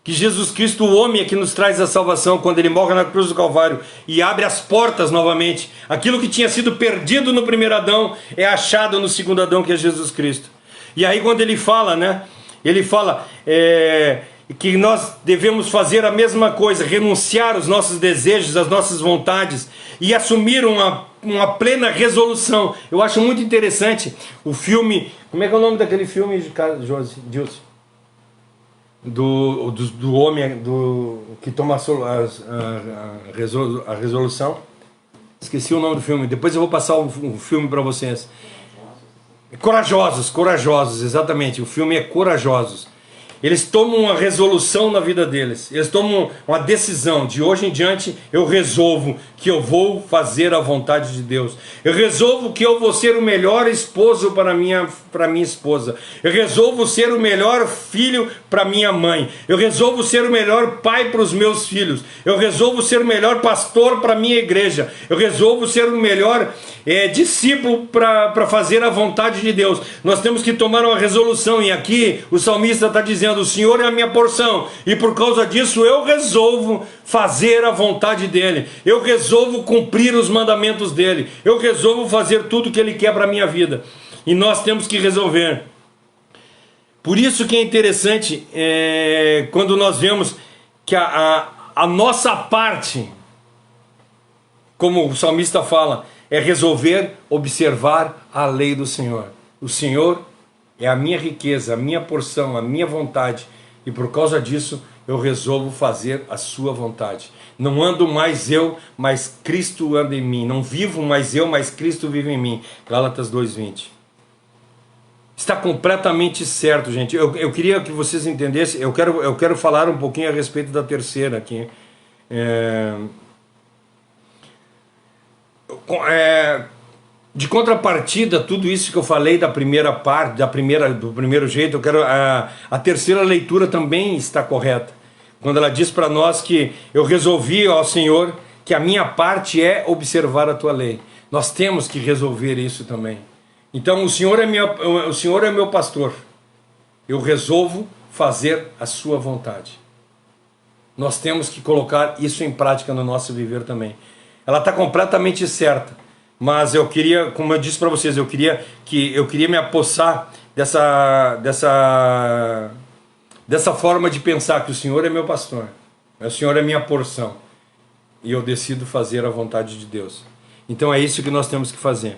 que Jesus Cristo, o homem, é que nos traz a salvação, quando Ele morre na cruz do Calvário e abre as portas novamente. Aquilo que tinha sido perdido no primeiro Adão é achado no segundo Adão, que é Jesus Cristo. E aí quando Ele fala, né? Ele fala que nós devemos fazer a mesma coisa, renunciar aos nossos desejos, às nossas vontades e assumir uma plena resolução. Eu acho muito interessante o filme, como é que é o nome daquele filme, Dilson? Do homem que toma a resolução. Esqueci o nome do filme, depois eu vou passar o filme para vocês. Corajosos, exatamente, o filme é Corajosos. Eles tomam uma resolução na vida deles. Eles tomam uma decisão. De hoje em diante eu resolvo que eu vou fazer a vontade de Deus. Eu resolvo que eu vou ser o melhor esposo para minha esposa. Eu resolvo ser o melhor filho para minha mãe. Eu resolvo ser o melhor pai para os meus filhos. Eu resolvo ser o melhor pastor para a minha igreja. Eu resolvo ser o melhor discípulo para fazer a vontade de Deus. Nós temos que tomar uma resolução. E aqui o salmista está dizendo, o Senhor é a minha porção, e por causa disso eu resolvo fazer a vontade dEle, eu resolvo cumprir os mandamentos dEle, eu resolvo fazer tudo que Ele quer para a minha vida, e nós temos que resolver. Por isso que é interessante quando nós vemos que a nossa parte, como o salmista fala, é resolver observar a lei do Senhor. O Senhor é a minha riqueza, a minha porção, a minha vontade, e por causa disso eu resolvo fazer a sua vontade. Não ando mais eu, mas Cristo anda em mim. Não vivo mais eu, mas Cristo vive em mim. Gálatas 2:20. Está completamente certo, gente. Eu queria que vocês entendessem. Eu quero falar um pouquinho a respeito da terceira aqui. De contrapartida, tudo isso que eu falei da primeira parte, do primeiro jeito, a terceira leitura também está correta. Quando ela diz para nós que eu resolvi, ó Senhor, que a minha parte é observar a tua lei. Nós temos que resolver isso também. Então o Senhor é meu pastor. Eu resolvo fazer a sua vontade. Nós temos que colocar isso em prática no nosso viver também. Ela está completamente certa. Mas eu queria, como eu disse para vocês, eu queria me apossar dessa forma de pensar que o Senhor é meu pastor, o Senhor é minha porção, e eu decido fazer a vontade de Deus. Então é isso que nós temos que fazer.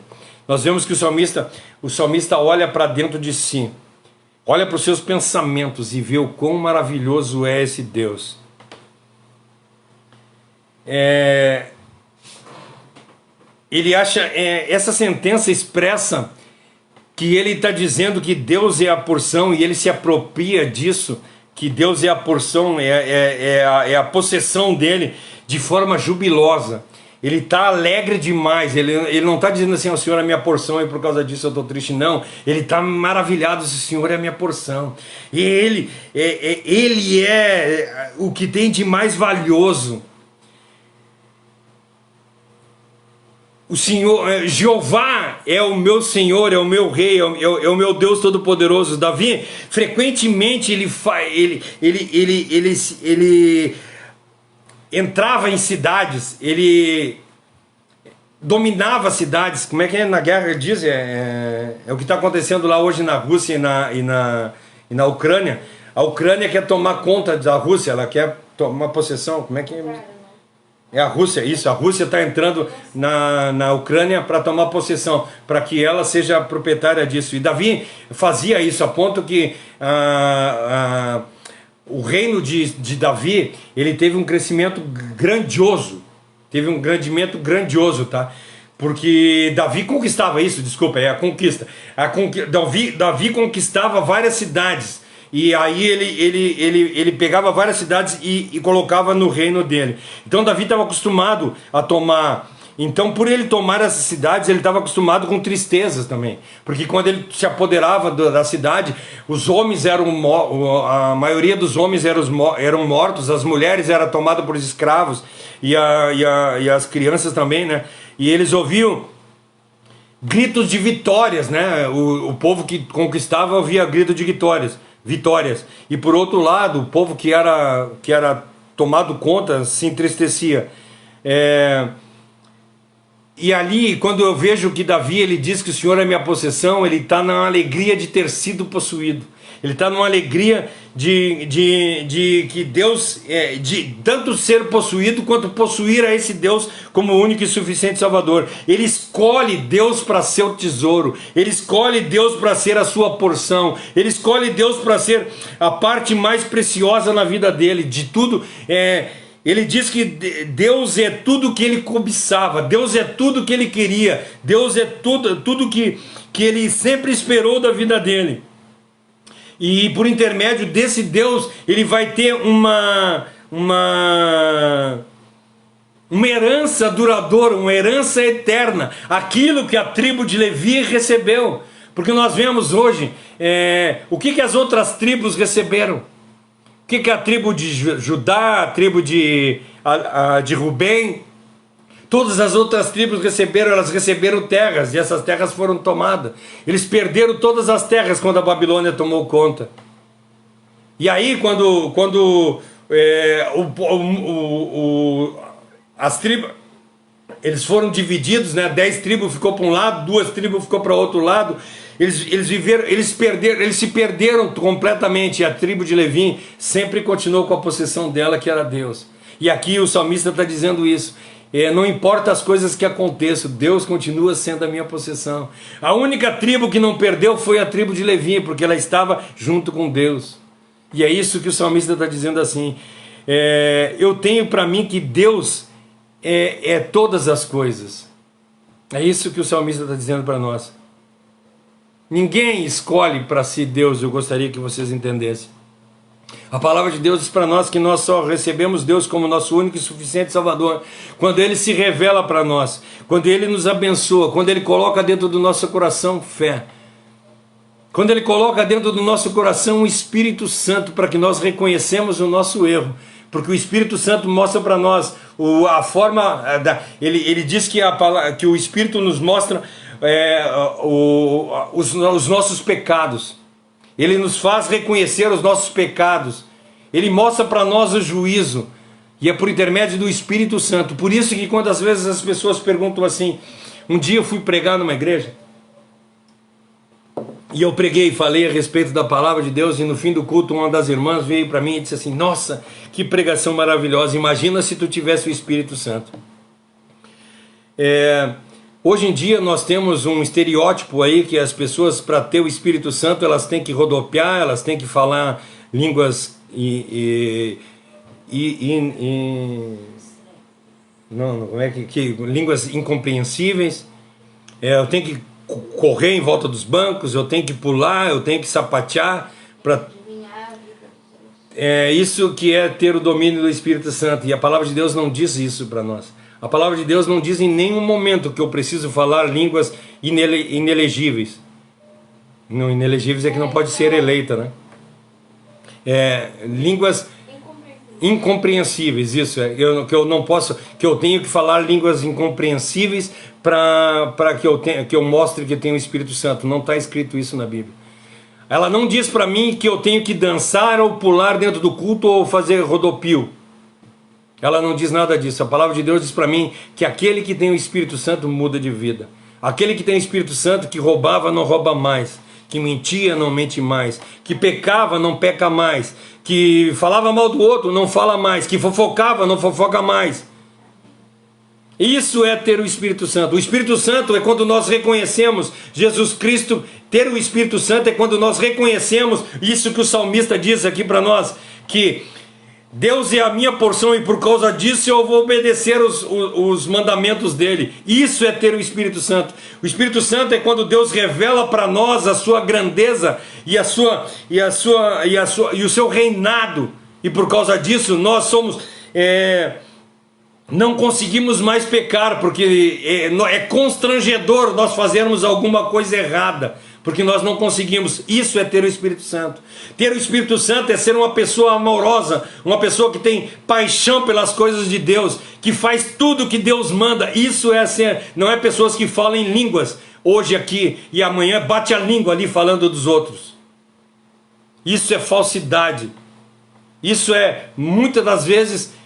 Nós vemos que o salmista olha para dentro de si, olha para os seus pensamentos e vê o quão maravilhoso é esse Deus. Ele acha, essa sentença expressa que ele está dizendo que Deus é a porção, e ele se apropria disso, que Deus é a porção, é a possessão dele, de forma jubilosa. Ele está alegre demais, ele não está dizendo assim, o Senhor é minha porção e por causa disso eu estou triste, não. Ele está maravilhado, o Senhor é a minha porção. E ele é o que tem de mais valioso. O Senhor, Jeová é o meu Senhor, é o meu Rei, é o meu Deus Todo-Poderoso. Davi, frequentemente, ele entrava em cidades, ele dominava cidades. Como é que é na guerra diz? É o que está acontecendo lá hoje na Rússia e na Ucrânia. A Ucrânia quer tomar conta da Rússia, ela quer tomar possessão. Como é que é? É a Rússia, isso. A Rússia está entrando na Ucrânia para tomar possessão, para que ela seja proprietária disso. E Davi fazia isso a ponto que o reino de Davi, ele teve um crescimento grandioso. Teve um grandioso, tá? Porque Davi conquistava isso, desculpa, é a conquista. Davi conquistava várias cidades. E aí ele pegava várias cidades e colocava no reino dele. Então Davi estava acostumado a tomar. Então, por ele tomar essas cidades, ele estava acostumado com tristezas também. Porque quando ele se apoderava da cidade, os homens a maioria dos homens eram mortos, as mulheres eram tomadas por escravos, e as crianças também, né? E eles ouviam gritos de vitórias, né? O povo que conquistava ouvia gritos de vitórias. E por outro lado, o povo que era tomado conta se entristecia. E ali, quando eu vejo que Davi, ele diz que o Senhor é minha possessão, ele está na alegria de ter sido possuído. Ele está numa alegria de que Deus, de tanto ser possuído quanto possuir a esse Deus como único e suficiente Salvador. Ele escolhe Deus para ser o tesouro, ele escolhe Deus para ser a sua porção, ele escolhe Deus para ser a parte mais preciosa na vida dele, de tudo. Ele diz que Deus é tudo que ele cobiçava, Deus é tudo que ele queria, Deus é tudo que ele sempre esperou da vida dele. E por intermédio desse Deus, ele vai ter uma herança duradoura, uma herança eterna, aquilo que a tribo de Levi recebeu. Porque nós vemos hoje, o que as outras tribos receberam? O que a tribo de Judá, a tribo de Rubem, todas as outras tribos receberam? Elas receberam terras, e essas terras foram tomadas. Eles perderam todas as terras quando a Babilônia tomou conta. E aí quando as tribos, eles foram divididos, né? 10 tribos ficou para um lado, 2 tribos ficou para outro lado. Eles se perderam completamente. E a tribo de Levi sempre continuou com a possessão dela, que era Deus. E aqui o salmista está dizendo isso. Não importa as coisas que aconteçam, Deus continua sendo a minha possessão. A única tribo que não perdeu foi a tribo de Levi, porque ela estava junto com Deus. E é isso que o salmista está dizendo assim. Eu tenho para mim que Deus é todas as coisas. É isso que o salmista está dizendo para nós. Ninguém escolhe para si Deus, eu gostaria que vocês entendessem. A palavra de Deus diz para nós que nós só recebemos Deus como nosso único e suficiente Salvador quando Ele se revela para nós, quando Ele nos abençoa, quando Ele coloca dentro do nosso coração fé, quando Ele coloca dentro do nosso coração o Espírito Santo para que nós reconhecemos o nosso erro, porque o Espírito Santo mostra para nós a forma, ele diz que o Espírito nos mostra os nossos pecados. Ele nos faz reconhecer os nossos pecados. Ele mostra para nós o juízo. E é por intermédio do Espírito Santo. Por isso que quando às vezes as pessoas perguntam assim... Um dia eu fui pregar numa igreja. E eu preguei e falei a respeito da palavra de Deus. E no fim do culto uma das irmãs veio para mim e disse assim... Nossa, que pregação maravilhosa. Imagina se tu tivesse o Espírito Santo. Hoje em dia nós temos um estereótipo aí que as pessoas, para ter o Espírito Santo, elas têm que rodopiar, elas têm que falar línguas línguas incompreensíveis. Eu tenho que correr em volta dos bancos, eu tenho que pular, eu tenho que sapatear para isso que é ter o domínio do Espírito Santo. E a palavra de Deus não diz isso para nós. A palavra de Deus não diz em nenhum momento que eu preciso falar línguas inelegíveis. Não, inelegíveis é que não pode ser eleita, né? Línguas incompreensíveis, isso. Que eu não posso, que eu tenho que falar línguas incompreensíveis para que eu mostre que eu tenho o Espírito Santo. Não está escrito isso na Bíblia. Ela não diz para mim que eu tenho que dançar ou pular dentro do culto ou fazer rodopio. Ela não diz nada disso. A palavra de Deus diz para mim que aquele que tem o Espírito Santo muda de vida. Aquele que tem o Espírito Santo, que roubava, não rouba mais. Que mentia, não mente mais. Que pecava, não peca mais. Que falava mal do outro, não fala mais. Que fofocava, não fofoca mais. Isso é ter o Espírito Santo. O Espírito Santo é quando nós reconhecemos Jesus Cristo. Ter o Espírito Santo é quando nós reconhecemos isso que o salmista diz aqui para nós, que Deus é a minha porção e por causa disso eu vou obedecer os mandamentos dele. Isso é ter o Espírito Santo. O Espírito Santo é quando Deus revela para nós a sua grandeza e o seu reinado. E por causa disso nós somos não conseguimos mais pecar, porque é constrangedor nós fazermos alguma coisa errada, porque nós não conseguimos. Isso é ter o Espírito Santo. Ter o Espírito Santo é ser uma pessoa amorosa, uma pessoa que tem paixão pelas coisas de Deus, que faz tudo o que Deus manda. Isso é ser, não é pessoas que falam em línguas, hoje aqui e amanhã bate a língua ali falando dos outros. Isso é falsidade. Isso é, muitas das vezes,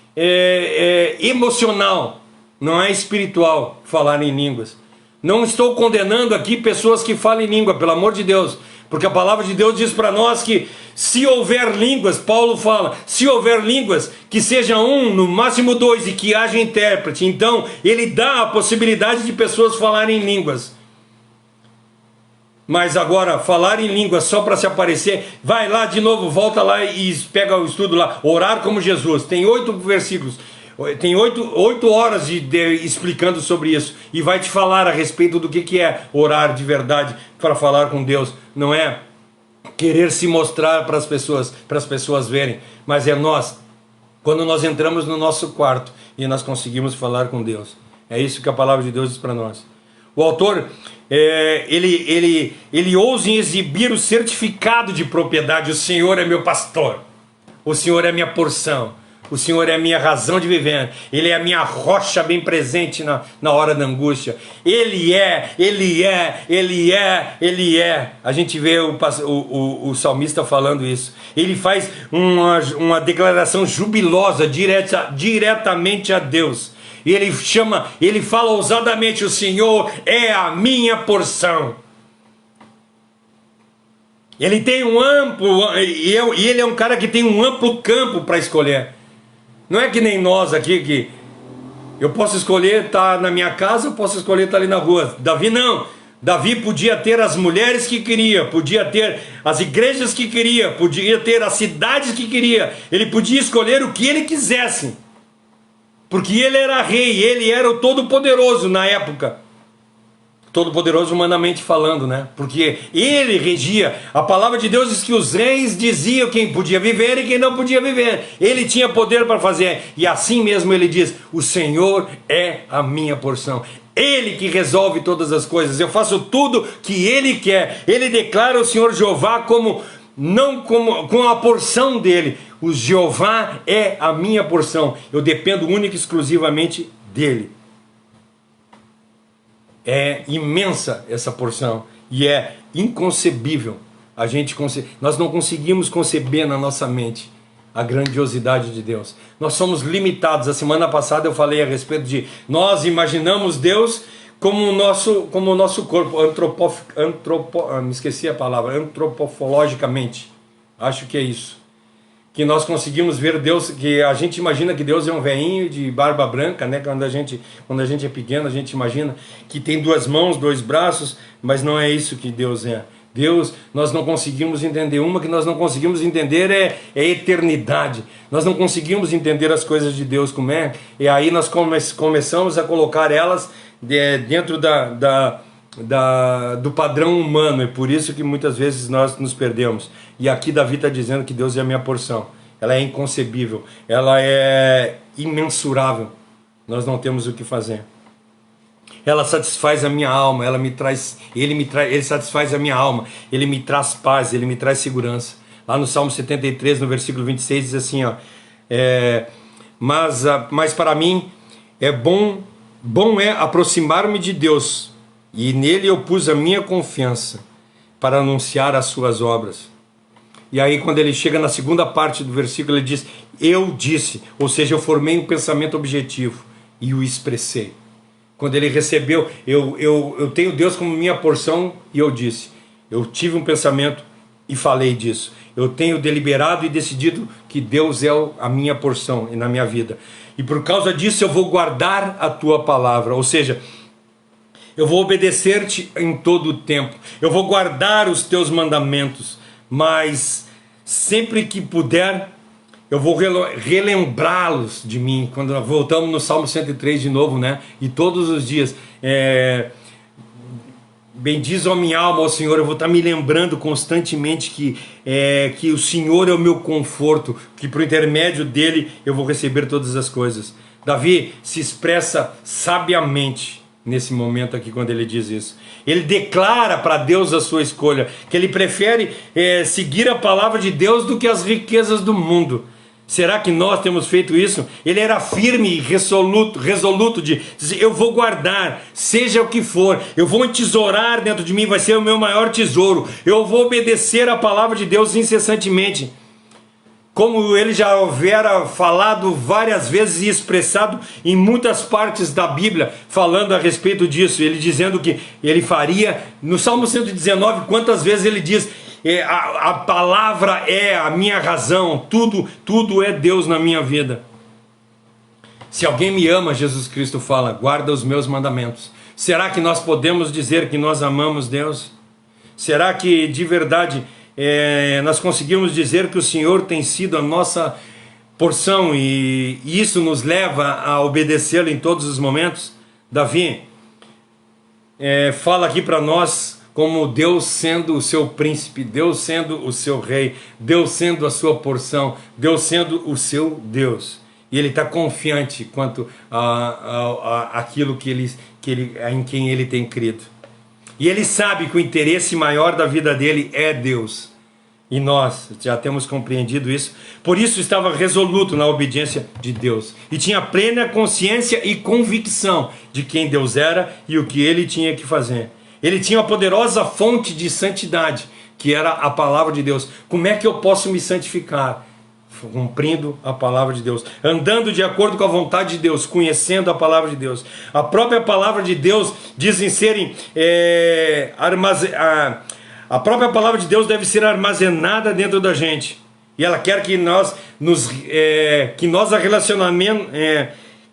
emocional, não é espiritual falar em línguas. Não estou condenando aqui pessoas que falam em língua, pelo amor de Deus, porque a palavra de Deus diz para nós que se houver línguas, Paulo fala, se houver línguas, que seja um, no máximo dois, e que haja intérprete. Então ele dá a possibilidade de pessoas falarem em línguas. Mas agora, falar em línguas só para se aparecer, vai lá de novo, volta lá e pega o estudo lá, orar como Jesus, tem 8 versículos. Tem 8 horas explicando sobre isso. E vai te falar a respeito do que é orar de verdade para falar com Deus. Não é querer se mostrar para as pessoas verem. Mas é nós, quando nós entramos no nosso quarto e nós conseguimos falar com Deus. É isso que a palavra de Deus diz para nós. O autor, ele ousa em exibir o certificado de propriedade. O Senhor é meu pastor. O Senhor é minha porção. O Senhor é a minha razão de viver. Ele é a minha rocha bem presente na hora da angústia. Ele é. A gente vê o salmista falando isso. Ele faz uma declaração jubilosa diretamente a Deus. E ele fala ousadamente: o Senhor é a minha porção. Ele tem e ele é um cara que tem um amplo campo para escolher. Não é que nem nós aqui, que eu posso escolher estar na minha casa, eu posso escolher estar ali na rua. Davi não. Davi podia ter as mulheres que queria, podia ter as igrejas que queria, podia ter as cidades que queria. Ele podia escolher o que ele quisesse. Porque ele era rei, ele era o Todo-Poderoso na época. Todo-Poderoso humanamente falando, né? Porque ele regia. A palavra de Deus diz que os reis diziam quem podia viver e quem não podia viver. Ele tinha poder para fazer. E assim mesmo ele diz: o Senhor é a minha porção. Ele que resolve todas as coisas. Eu faço tudo que ele quer. Ele declara o Senhor Jeová com a porção dele. O Jeová é a minha porção. Eu dependo única e exclusivamente dele. É imensa essa porção e é inconcebível. Nós não conseguimos conceber na nossa mente a grandiosidade de Deus. Nós somos limitados. A semana passada eu falei a respeito de nós imaginamos Deus como o nosso corpo, me esqueci a palavra, antropofologicamente. Acho que é isso. Que nós conseguimos ver Deus, que a gente imagina que Deus é um velhinho de barba branca, né? Quando a gente é pequeno, a gente imagina que tem 2 mãos, 2 braços, mas não é isso que Deus é. Deus, nós não conseguimos entender. Uma que nós não conseguimos entender é a eternidade. Nós não conseguimos entender as coisas de Deus como é, e aí nós começamos a colocar elas dentro do padrão humano. É por isso que muitas vezes nós nos perdemos. E aqui Davi está dizendo que Deus é a minha porção. Ela é inconcebível, ela é imensurável. Nós não temos o que fazer. Ela satisfaz a minha alma, ele satisfaz a minha alma, ele me traz paz, ele me traz segurança. Lá no Salmo 73, no versículo 26, diz assim, ó, mas para mim é bom é aproximar-me de Deus, e nele eu pus a minha confiança para anunciar as suas obras. E aí quando ele chega na segunda parte do versículo, ele diz: eu disse, ou seja, eu formei um pensamento objetivo e o expressei. Quando ele recebeu, eu tenho Deus como minha porção, e eu disse, eu tive um pensamento e falei disso. Eu tenho deliberado e decidido que Deus é a minha porção e na minha vida. E por causa disso eu vou guardar a tua palavra, ou seja, eu vou obedecer-te em todo o tempo. Eu vou guardar os teus mandamentos, mas sempre que puder, eu vou relembrá-los de mim. Quando voltamos no Salmo 103 de novo, né? E todos os dias, bendiz a minha alma ao Senhor. Eu vou estar me lembrando constantemente que o Senhor é o meu conforto, que por intermédio dele eu vou receber todas as coisas. Davi se expressa sabiamente nesse momento aqui quando ele diz isso. Ele declara para Deus a sua escolha, que ele prefere seguir a palavra de Deus do que as riquezas do mundo. Será que nós temos feito isso? Ele era firme e resoluto de dizer, eu vou guardar, seja o que for, eu vou entesourar dentro de mim, vai ser o meu maior tesouro, eu vou obedecer a palavra de Deus incessantemente. Como ele já houvera falado várias vezes e expressado em muitas partes da Bíblia, falando a respeito disso, ele dizendo que ele faria, no Salmo 119, quantas vezes ele diz, a palavra é a minha razão, tudo é Deus na minha vida. Se alguém me ama, Jesus Cristo fala, guarda os meus mandamentos. Será que nós podemos dizer que nós amamos Deus? Será que de verdade nós conseguimos dizer que o Senhor tem sido a nossa porção e isso nos leva a obedecê-lo em todos os momentos? Davi fala aqui para nós como Deus sendo o seu príncipe, Deus sendo o seu rei, Deus sendo a sua porção, Deus sendo o seu Deus. E ele está confiante quanto a aquilo em quem ele tem crido. E ele sabe que o interesse maior da vida dele é Deus. E nós já temos compreendido isso. Por isso estava resoluto na obediência de Deus. E tinha plena consciência e convicção de quem Deus era e o que ele tinha que fazer. Ele tinha uma poderosa fonte de santidade, que era a palavra de Deus. Como é que eu posso me santificar? Cumprindo a palavra de Deus, andando de acordo com a vontade de Deus, conhecendo a palavra de Deus. A própria palavra de Deus dizem serem a própria palavra de Deus deve ser armazenada dentro da gente. E ela quer que nós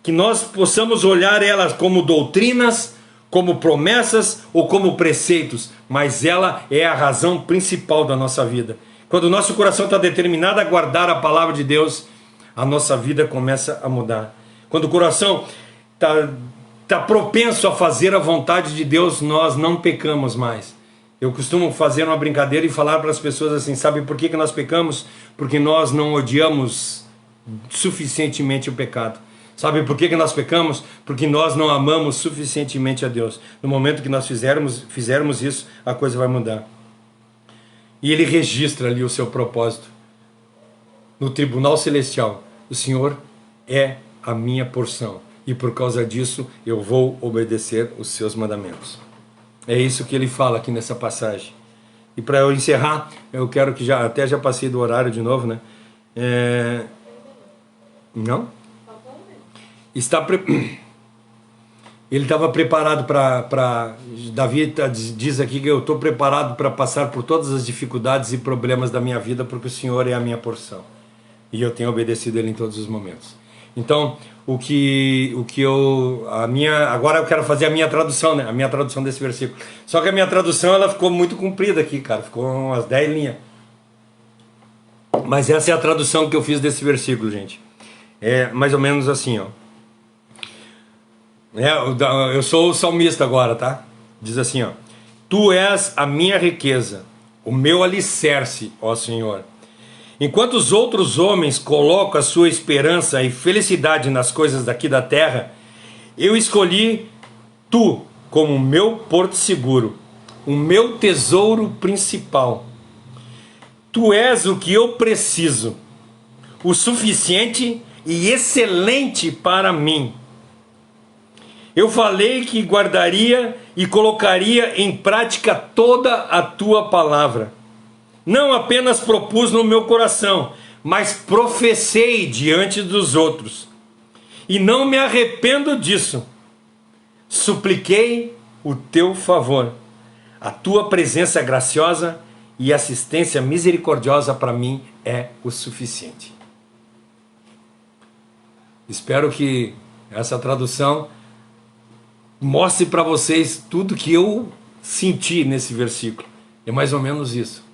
que nós possamos olhar elas como doutrinas, como promessas ou como preceitos, mas ela é a razão principal da nossa vida. Quando o nosso coração está determinado a guardar a palavra de Deus, a nossa vida começa a mudar. Quando o coração está propenso a fazer a vontade de Deus, nós não pecamos mais. Eu costumo fazer uma brincadeira e falar para as pessoas assim, sabe por que nós pecamos? Porque nós não odiamos suficientemente o pecado. Sabe por que nós pecamos? Porque nós não amamos suficientemente a Deus. No momento que nós fizermos isso, a coisa vai mudar. E ele registra ali o seu propósito. No tribunal celestial, o Senhor é a minha porção. E por causa disso, eu vou obedecer os seus mandamentos. É isso que ele fala aqui nessa passagem. E para eu encerrar, eu quero que já passei do horário de novo, né? Não? Ele estava preparado para... Davi diz aqui que eu estou preparado para passar por todas as dificuldades e problemas da minha vida, porque o Senhor é a minha porção. E eu tenho obedecido Ele em todos os momentos. Então, agora eu quero fazer a minha tradução, né? A minha tradução desse versículo. Só que a minha tradução ela ficou muito comprida aqui, cara. Ficou umas 10 linhas. Mas essa é a tradução que eu fiz desse versículo, gente. É mais ou menos assim, ó. Eu sou o salmista agora, tá? Diz assim, ó: Tu és a minha riqueza, o meu alicerce, ó Senhor. Enquanto os outros homens colocam a sua esperança e felicidade nas coisas daqui da terra, eu escolhi Tu como o meu porto seguro, o meu tesouro principal. Tu és o que eu preciso, o suficiente e excelente para mim. Eu falei que guardaria e colocaria em prática toda a tua palavra. Não apenas propus no meu coração, mas professei diante dos outros. E não me arrependo disso. Supliquei o teu favor. A tua presença graciosa e assistência misericordiosa para mim é o suficiente. Espero que essa tradução mostre para vocês tudo que eu senti nesse versículo. É mais ou menos isso.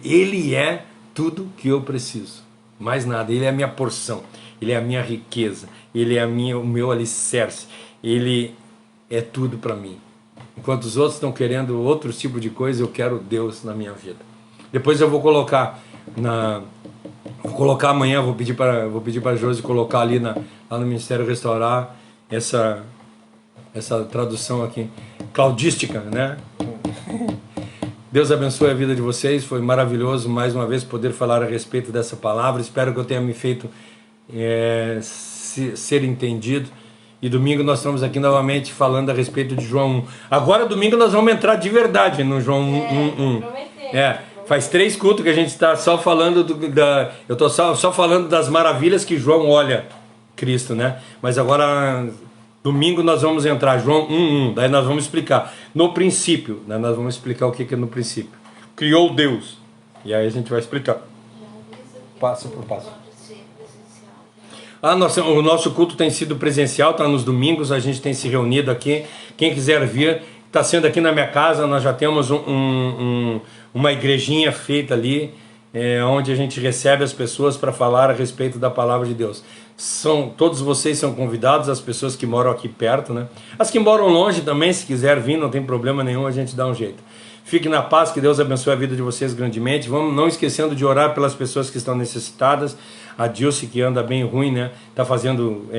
Ele é tudo que eu preciso. Mais nada. Ele é a minha porção. Ele é a minha riqueza. Ele é o meu alicerce. Ele é tudo para mim. Enquanto os outros estão querendo outro tipo de coisa, eu quero Deus na minha vida. Depois eu vou colocar amanhã, vou pedir para a Josi colocar ali lá no Ministério Restaurar essa tradução aqui, claudística, né? Deus abençoe a vida de vocês, foi maravilhoso mais uma vez poder falar a respeito dessa palavra, espero que eu tenha me feito ser entendido, e domingo nós estamos aqui novamente falando a respeito de João 1. Agora domingo nós vamos entrar de verdade no João 1. Faz 3 cultos que a gente está só falando eu estou só falando das maravilhas que João olha Cristo, né? Mas agora domingo nós vamos entrar, João 1:1, daí nós vamos explicar. No princípio, né, nós vamos explicar o que é no princípio. Criou Deus. E aí a gente vai explicar. Passo por passo. O nosso culto tem sido presencial, está nos domingos, a gente tem se reunido aqui. Quem quiser vir, está sendo aqui na minha casa, nós já temos uma igrejinha feita ali, onde a gente recebe as pessoas para falar a respeito da palavra de Deus. Todos vocês são convidados, as pessoas que moram aqui perto, né? As que moram longe também, se quiser vir, não tem problema nenhum, a gente dá um jeito. Fique na paz, que Deus abençoe a vida de vocês grandemente. Vamos não esquecendo de orar pelas pessoas que estão necessitadas. A Dilce, que anda bem ruim, né? Está fazendo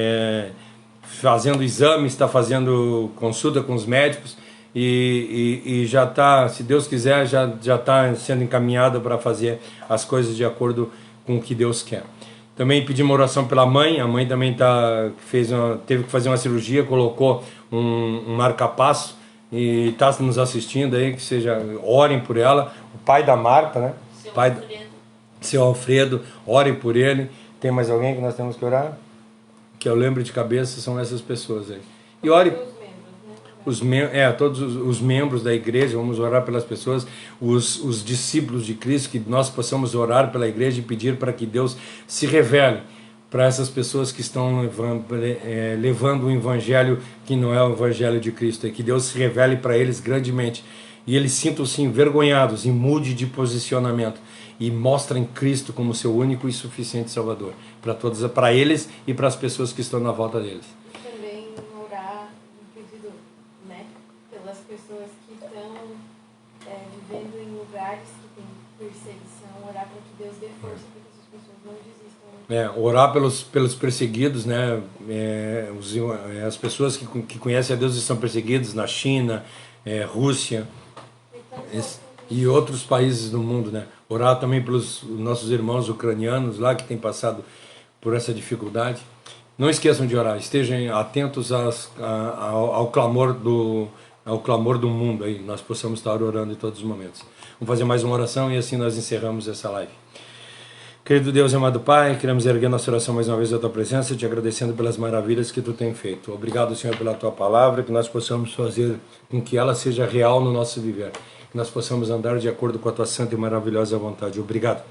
exames, está fazendo consulta com os médicos e já está, se Deus quiser, já está sendo encaminhada para fazer as coisas de acordo com o que Deus quer. Também pedimos oração pela mãe. A mãe também teve que fazer uma cirurgia, colocou um marca-passo e está nos assistindo aí, que orem por ela. O pai da Marta, né? Seu Alfredo, orem por ele. Tem mais alguém que nós temos que orar? Que eu lembro de cabeça, são essas pessoas aí. E ore todos os membros da igreja, vamos orar pelas pessoas, os discípulos de Cristo, que nós possamos orar pela igreja e pedir para que Deus se revele para essas pessoas que estão levando um evangelho que não é o evangelho de Cristo, e que Deus se revele para eles grandemente, e eles sintam-se envergonhados e mude de posicionamento, e mostrem Cristo como seu único e suficiente Salvador, para eles e para as pessoas que estão na volta deles. Também orar no pedido, né, pelas pessoas que estão vivendo em lugares que tem perseguição, orar para que Deus dê força para que essas pessoas não desistam. Orar pelos perseguidos, né? As pessoas que conhecem a Deus e são perseguidas na China, Rússia e outros países do mundo, né? Orar também pelos nossos irmãos ucranianos lá que têm passado por essa dificuldade. Não esqueçam de orar, estejam atentos ao clamor do mundo aí, nós possamos estar orando em todos os momentos. Vamos fazer mais uma oração e assim nós encerramos essa live. Querido Deus e amado Pai, queremos erguer nossa oração mais uma vez à Tua presença, te agradecendo pelas maravilhas que Tu tem feito. Obrigado, Senhor, pela Tua palavra, que nós possamos fazer com que ela seja real no nosso viver, que nós possamos andar de acordo com a Tua santa e maravilhosa vontade. Obrigado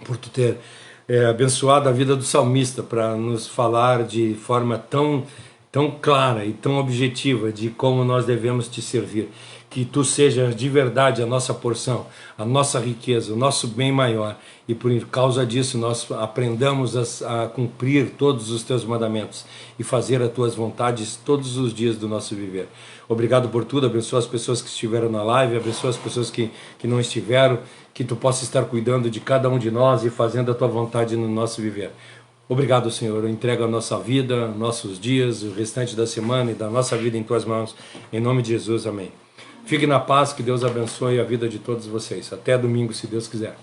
por Tu ter abençoado a vida do salmista para nos falar de forma tão clara e tão objetiva de como nós devemos Te servir. Que Tu sejas de verdade a nossa porção, a nossa riqueza, o nosso bem maior. E por causa disso nós aprendamos a cumprir todos os Teus mandamentos e fazer as Tuas vontades todos os dias do nosso viver. Obrigado por tudo, abençoa as pessoas que estiveram na live, abençoa as pessoas que não estiveram, que Tu possa estar cuidando de cada um de nós e fazendo a Tua vontade no nosso viver. Obrigado, Senhor. Eu entrego a nossa vida, nossos dias, o restante da semana e da nossa vida em Tuas mãos. Em nome de Jesus, amém. Fique na paz, que Deus abençoe a vida de todos vocês. Até domingo, se Deus quiser.